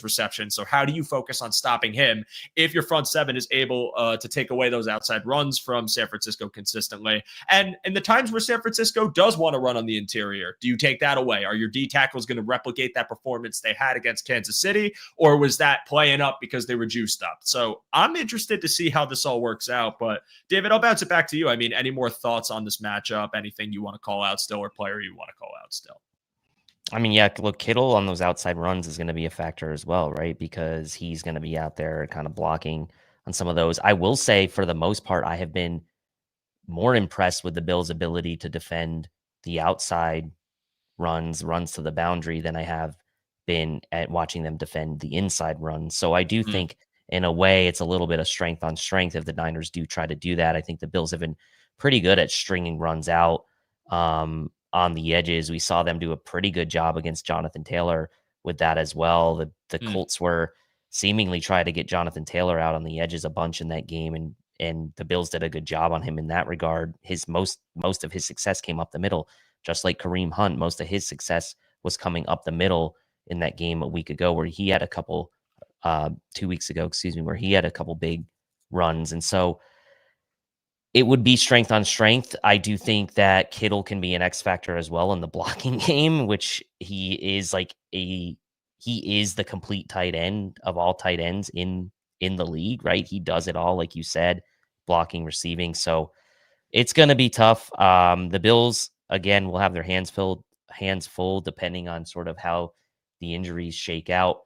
reception. So how do you focus on stopping him if your front seven is able to take away those outside runs from San Francisco consistently? And in the times where San Francisco does want to run on the interior, do you take that away? Are your D tackles going to replicate that performance they had against Kansas City? Or was that playing up because they were juiced up? So I'm interested to see how this all works out. But David, I'll bounce it back to you. I mean, any more thoughts on this matchup? Anything you want to call out still, or player you want to call out still? I mean, yeah, look, Kittle on those outside runs is going to be a factor as well, right? Because he's going to be out there kind of blocking on some of those. I will say, for the most part, I have been more impressed with the Bills' ability to defend the outside runs to the boundary than I have been at watching them defend the inside runs. So I do think, in a way, it's a little bit of strength on strength if the Niners do try to do that. I think the Bills have been pretty good at stringing runs out on the edges. We saw them do a pretty good job against Jonathan Taylor with that as well. The Colts were seemingly trying to get Jonathan Taylor out on the edges a bunch in that game, and the Bills did a good job on him in that regard. His most of his success came up the middle, just like Kareem Hunt. Most of his success was coming up the middle in that game a week ago, where he had a couple 2 weeks ago, where he had a couple big runs. And so it would be strength on strength. I do think that Kittle can be an X factor as well in the blocking game, which he is the complete tight end of all tight ends in in the league, right? He does it all, like you said, blocking, receiving. So it's going to be tough. The Bills, again, will have their hands full, depending on sort of how the injuries shake out.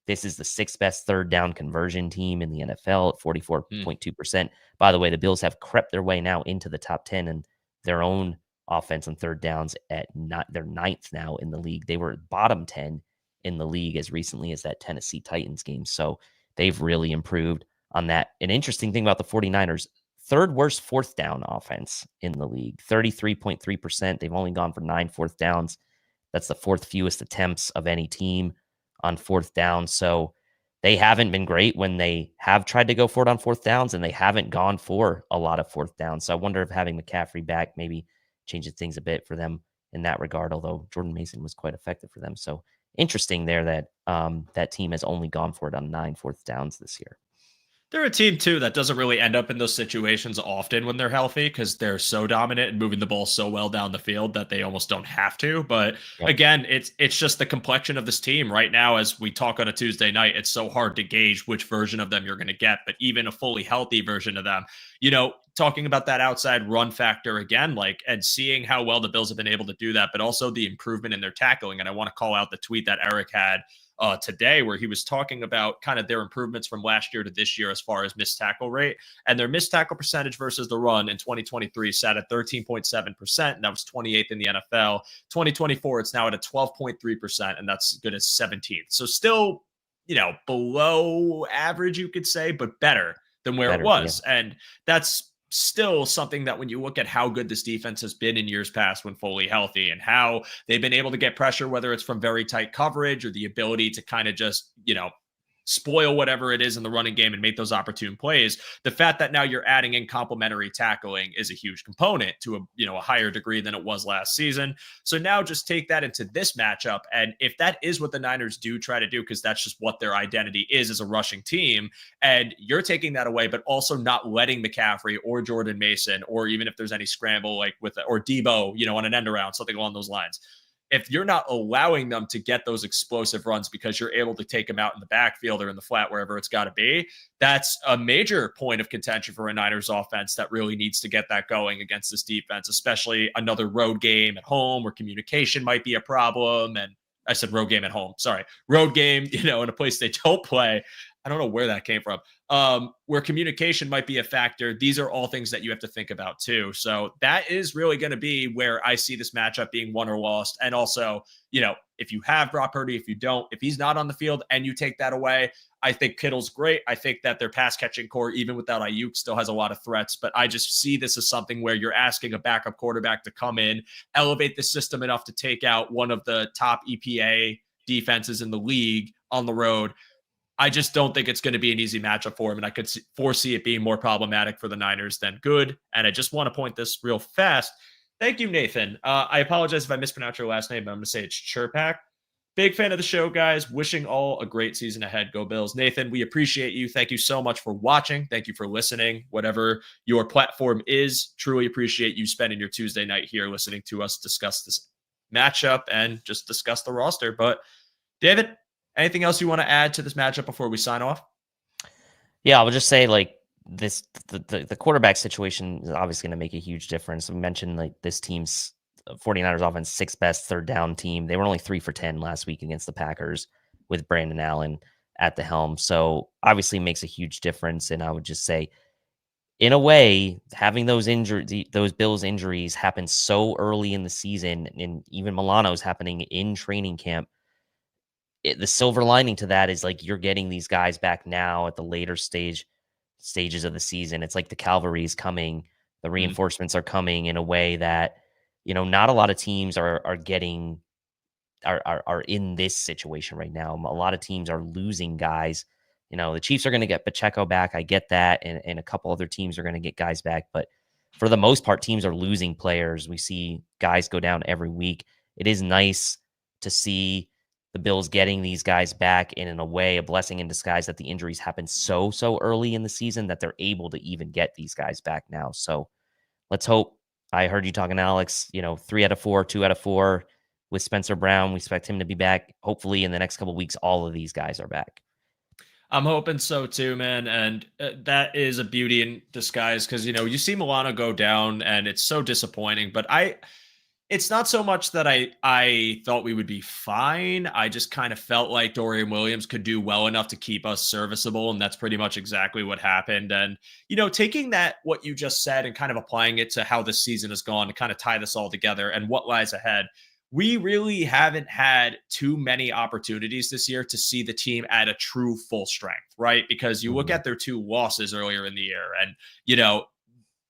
This is the sixth best third down conversion team in the NFL at 44.2%. By the way, the Bills have crept their way now into the top 10 in their own offense and third downs at their ninth now in the league. They were bottom 10 in the league as recently as that Tennessee Titans game. So they've really improved on that. An interesting thing about the 49ers, third worst fourth down offense in the league, 33.3%. They've only gone for 9 fourth downs. That's the fourth fewest attempts of any team on fourth down. So they haven't been great when they have tried to go for it on fourth downs, and they haven't gone for a lot of fourth downs. So I wonder if having McCaffrey back maybe changes things a bit for them in that regard, although Jordan Mason was quite effective for them. So interesting there that that team has only gone for it on 9 fourth downs this year. They're a team, too, that doesn't really end up in those situations often when they're healthy because they're so dominant and moving the ball so well down the field that they almost don't have to. But again, it's just the complexion of this team right now. As we talk on a Tuesday night, it's so hard to gauge which version of them you're going to get. But even a fully healthy version of them, talking about that outside run factor again, and seeing how well the Bills have been able to do that, but also the improvement in their tackling. And I want to call out the tweet that Eric had today, where he was talking about kind of their improvements from last year to this year as far as missed tackle rate, and their missed tackle percentage versus the run in 2023 sat at 13.7%, and that was 28th in the NFL. 2024, it's now at a 12.3%, and that's good as 17th. So still, below average, you could say, but better than where it was. Yeah. And that's still something that when you look at how good this defense has been in years past when fully healthy and how they've been able to get pressure, whether it's from very tight coverage or the ability to kind of just, spoil whatever it is in the running game and make those opportune plays. The fact that now you're adding in complementary tackling is a huge component to a higher degree than it was last season. So now just take that into this matchup. And if that is what the Niners do try to do, because that's just what their identity is as a rushing team, and you're taking that away, but also not letting McCaffrey or Jordan Mason, or even if there's any scramble or Debo, on an end around, something along those lines. If you're not allowing them to get those explosive runs because you're able to take them out in the backfield or in the flat, wherever it's got to be, that's a major point of contention for a Niners offense that really needs to get that going against this defense, especially another road game at home where communication might be a problem. And I said road game at home. Sorry. Road game, in a place they don't play. I don't know where that came from, where communication might be a factor. These are all things that you have to think about too. So that is really going to be where I see this matchup being won or lost. And also, if you have Brock Purdy, if you don't, if he's not on the field and you take that away, I think Kittle's great. I think that their pass catching core, even without Ayuk, still has a lot of threats. But I just see this as something where you're asking a backup quarterback to come in, elevate the system enough to take out one of the top EPA defenses in the league on the road. I just don't think it's going to be an easy matchup for him, and I could foresee it being more problematic for the Niners than good. And I just want to point this real fast. Thank you, Nathan. I apologize if I mispronounce your last name, but I'm going to say it's Chirpak. Big fan of the show, guys. Wishing all a great season ahead. Go Bills. Nathan, we appreciate you. Thank you so much for watching. Thank you for listening. Whatever your platform is, truly appreciate you spending your Tuesday night here listening to us discuss this matchup and just discuss the roster. But, David, anything else you want to add to this matchup before we sign off? Yeah, I would just say the quarterback situation is obviously going to make a huge difference. I mentioned this team's 49ers offense, sixth best third down team. They were only 3 for 10 last week against the Packers with Brandon Allen at the helm. So obviously makes a huge difference. And I would just say, in a way, having those Bills injuries happen so early in the season, and even Milano's happening in training camp, the silver lining to that is you're getting these guys back now at the later stages of the season. It's like the cavalry is coming, the reinforcements are coming in a way that not a lot of teams are in this situation right now. A lot of teams are losing guys. The Chiefs are going to get Pacheco back. I get that, and a couple other teams are going to get guys back, but for the most part, teams are losing players. We see guys go down every week. It is nice to see the Bills getting these guys back, and in a way, a blessing in disguise that the injuries happen so early in the season that they're able to even get these guys back now. So let's hope. I heard you talking, Alex, 3 out of 4, 2 out of 4 with Spencer Brown. We expect him to be back. Hopefully in the next couple of weeks, all of these guys are back. I'm hoping so too, man. And that is a beauty in disguise because, you see Milano go down and it's so disappointing. But it's not so much that I thought we would be fine. I just kind of felt like Dorian Williams could do well enough to keep us serviceable. And that's pretty much exactly what happened. And, taking that, what you just said, and kind of applying it to how this season has gone to kind of tie this all together and what lies ahead. We really haven't had too many opportunities this year to see the team at a true full strength, right? Because you look at their 2 losses earlier in the year and,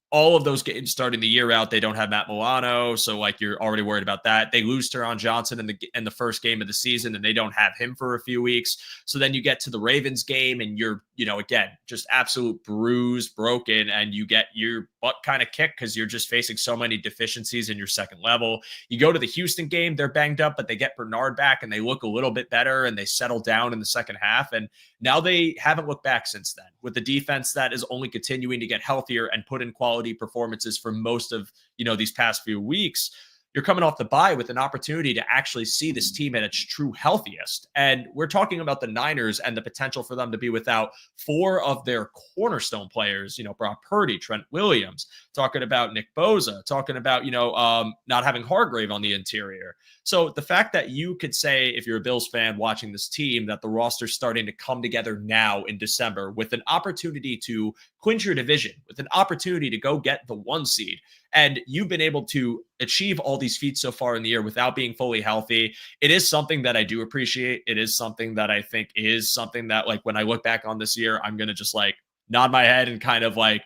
all of those games starting the year out, they don't have Matt Milano, so like you're already worried about that. They lose Teron Johnson in the first game of the season, and they don't have him for a few weeks. So then you get to the Ravens game, and you're, again, just absolute bruised, broken, and you get your butt kind of kicked because you're just facing so many deficiencies in your second level. You go to the Houston game, they're banged up, but they get Bernard back, and they look a little bit better, and they settle down in the second half. And now they haven't looked back since then with the defense that is only continuing to get healthier and put in quality performances for most of, these past few weeks. You're coming off the bye with an opportunity to actually see this team at its true healthiest. And we're talking about the Niners and the potential for them to be without 4 of their cornerstone players, Brock Purdy, Trent Williams, talking about Nick Bosa, talking about, not having Hargrave on the interior. So the fact that you could say, if you're a Bills fan watching this team, that the roster's starting to come together now in December with an opportunity to clinch your division, with an opportunity to go get the 1 seed, and you've been able to achieve all these feats so far in the year without being fully healthy, it is something that I do appreciate. It is something that I think is something that, like, when I look back on this year, I'm going to just like nod my head and kind of like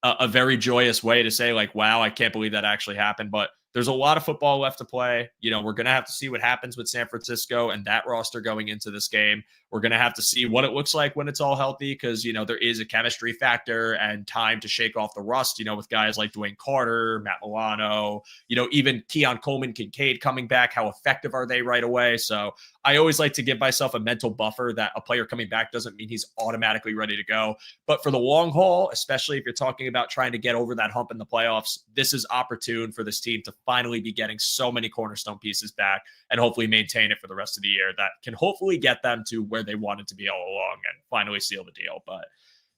a very joyous way to say, like, wow, I can't believe that actually happened. But there's a lot of football left to play. We're going to have to see what happens with San Francisco and that roster going into this game. We're going to have to see what it looks like when it's all healthy because, there is a chemistry factor and time to shake off the rust, with guys like Dwayne Carter, Matt Milano, even Keon, Coleman, Kincaid coming back. How effective are they right away? So I always like to give myself a mental buffer that a player coming back doesn't mean he's automatically ready to go. But for the long haul, especially if you're talking about trying to get over that hump in the playoffs, this is opportune for this team to finally be getting so many cornerstone pieces back and hopefully maintain it for the rest of the year that can hopefully get them to where they wanted to be all along and finally seal the deal. But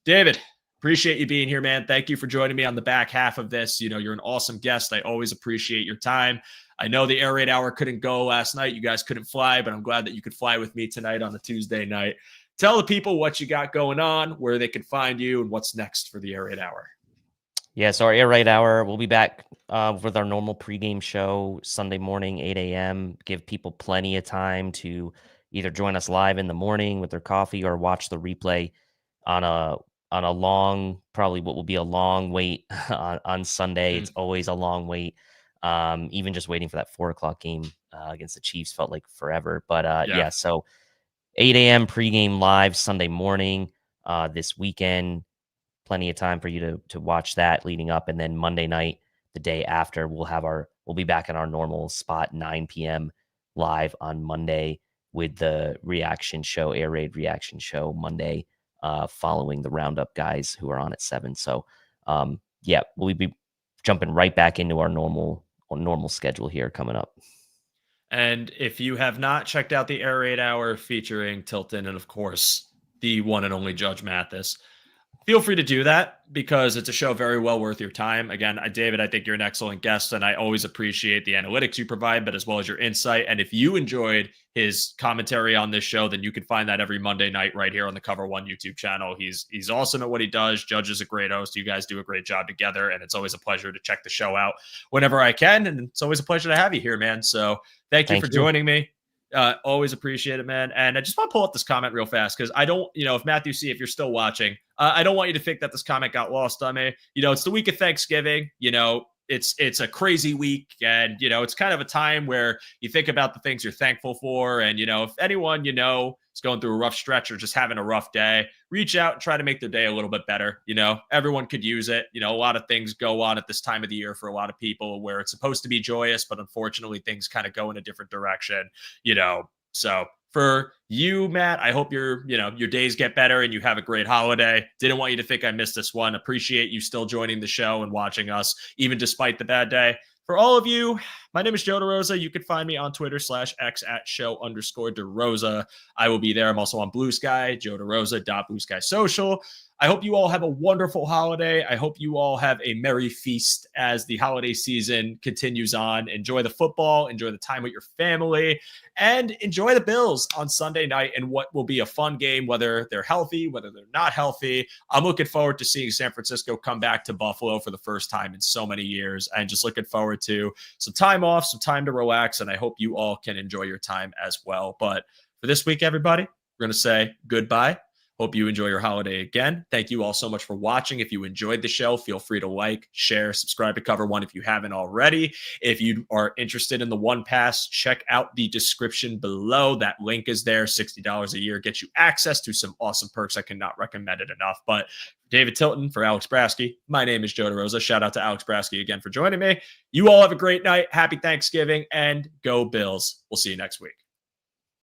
David, appreciate you being here, man. Thank you for joining me on the back half of this. You're an awesome guest. I always appreciate your time. I know the Air Raid Hour couldn't go last night. You guys couldn't fly, but I'm glad that you could fly with me tonight on a Tuesday night. Tell the people what you got going on, where they can find you, and what's next for the Air Raid Hour. Yeah, so our Air Raid Hour, we'll be back with our normal pregame show Sunday morning, 8 a.m. Give people plenty of time to either join us live in the morning with their coffee or watch the replay on a long, probably what will be a long wait on Sunday. It's always a long wait. Even just waiting for that 4:00 game against the Chiefs felt like forever. But yeah, so 8 a.m. pregame live Sunday morning this weekend. Plenty of time for you to watch that leading up. And then Monday night, the day after, we'll be back in our normal spot, 9 p.m. live on Monday with the reaction show, Air Raid reaction show Monday, following the Roundup guys who are on at 7. So yeah, we'll be jumping right back into our normal schedule here coming up. And if you have not checked out the Air Raid Hour featuring Tilton and, of course, the one and only Judge Mathis, feel free to do that because it's a show very well worth your time. Again, David, I think you're an excellent guest, and I always appreciate the analytics you provide, but as well as your insight. And if you enjoyed his commentary on this show, then you can find that every Monday night right here on the Cover One YouTube channel. He's awesome at what he does. Judge is a great host. You guys do a great job together, and it's always a pleasure to check the show out whenever I can. And it's always a pleasure to have you here, man. So thank you for joining me. Always appreciate it, man. And I just want to pull up this comment real fast because I don't, if Matthew C, if you're still watching, I don't want you to think that this comment got lost on me. It's the week of Thanksgiving. It's a crazy week, and it's kind of a time where you think about the things you're thankful for. And if anyone is going through a rough stretch or just having a rough day, reach out and try to make their day a little bit better. Everyone could use it. A lot of things go on at this time of the year for a lot of people where it's supposed to be joyous, but unfortunately things kind of go in a different direction. So for you, Matt, I hope your days get better and you have a great holiday. Didn't want you to think I missed this one. Appreciate you still joining the show and watching us, even despite the bad day. For all of you, my name is Joe DeRosa. You can find me on Twitter /X at @show_DeRosa. I will be there. I'm also on Blue Sky, Joe DeRosa, Blue Sky Social. I hope you all have a wonderful holiday. I hope you all have a merry feast as the holiday season continues on. Enjoy the football, enjoy the time with your family, and enjoy the Bills on Sunday night in what will be a fun game, whether they're healthy, whether they're not healthy. I'm looking forward to seeing San Francisco come back to Buffalo for the first time in so many years, and just looking forward to some time off, some time to relax, and I hope you all can enjoy your time as well. But for this week, everybody, we're going to say goodbye. Hope you enjoy your holiday again. Thank you all so much for watching. If you enjoyed the show, feel free to like, share, subscribe to Cover One if you haven't already. If you are interested in the One Pass, check out the description below. That link is there. $60 a year gets you access to some awesome perks. I cannot recommend it enough. But David Tilton, for Alex Brasky, my name is Joe DeRosa. Shout out to Alex Brasky again for joining me. You all have a great night. Happy Thanksgiving, and go Bills. We'll see you next week.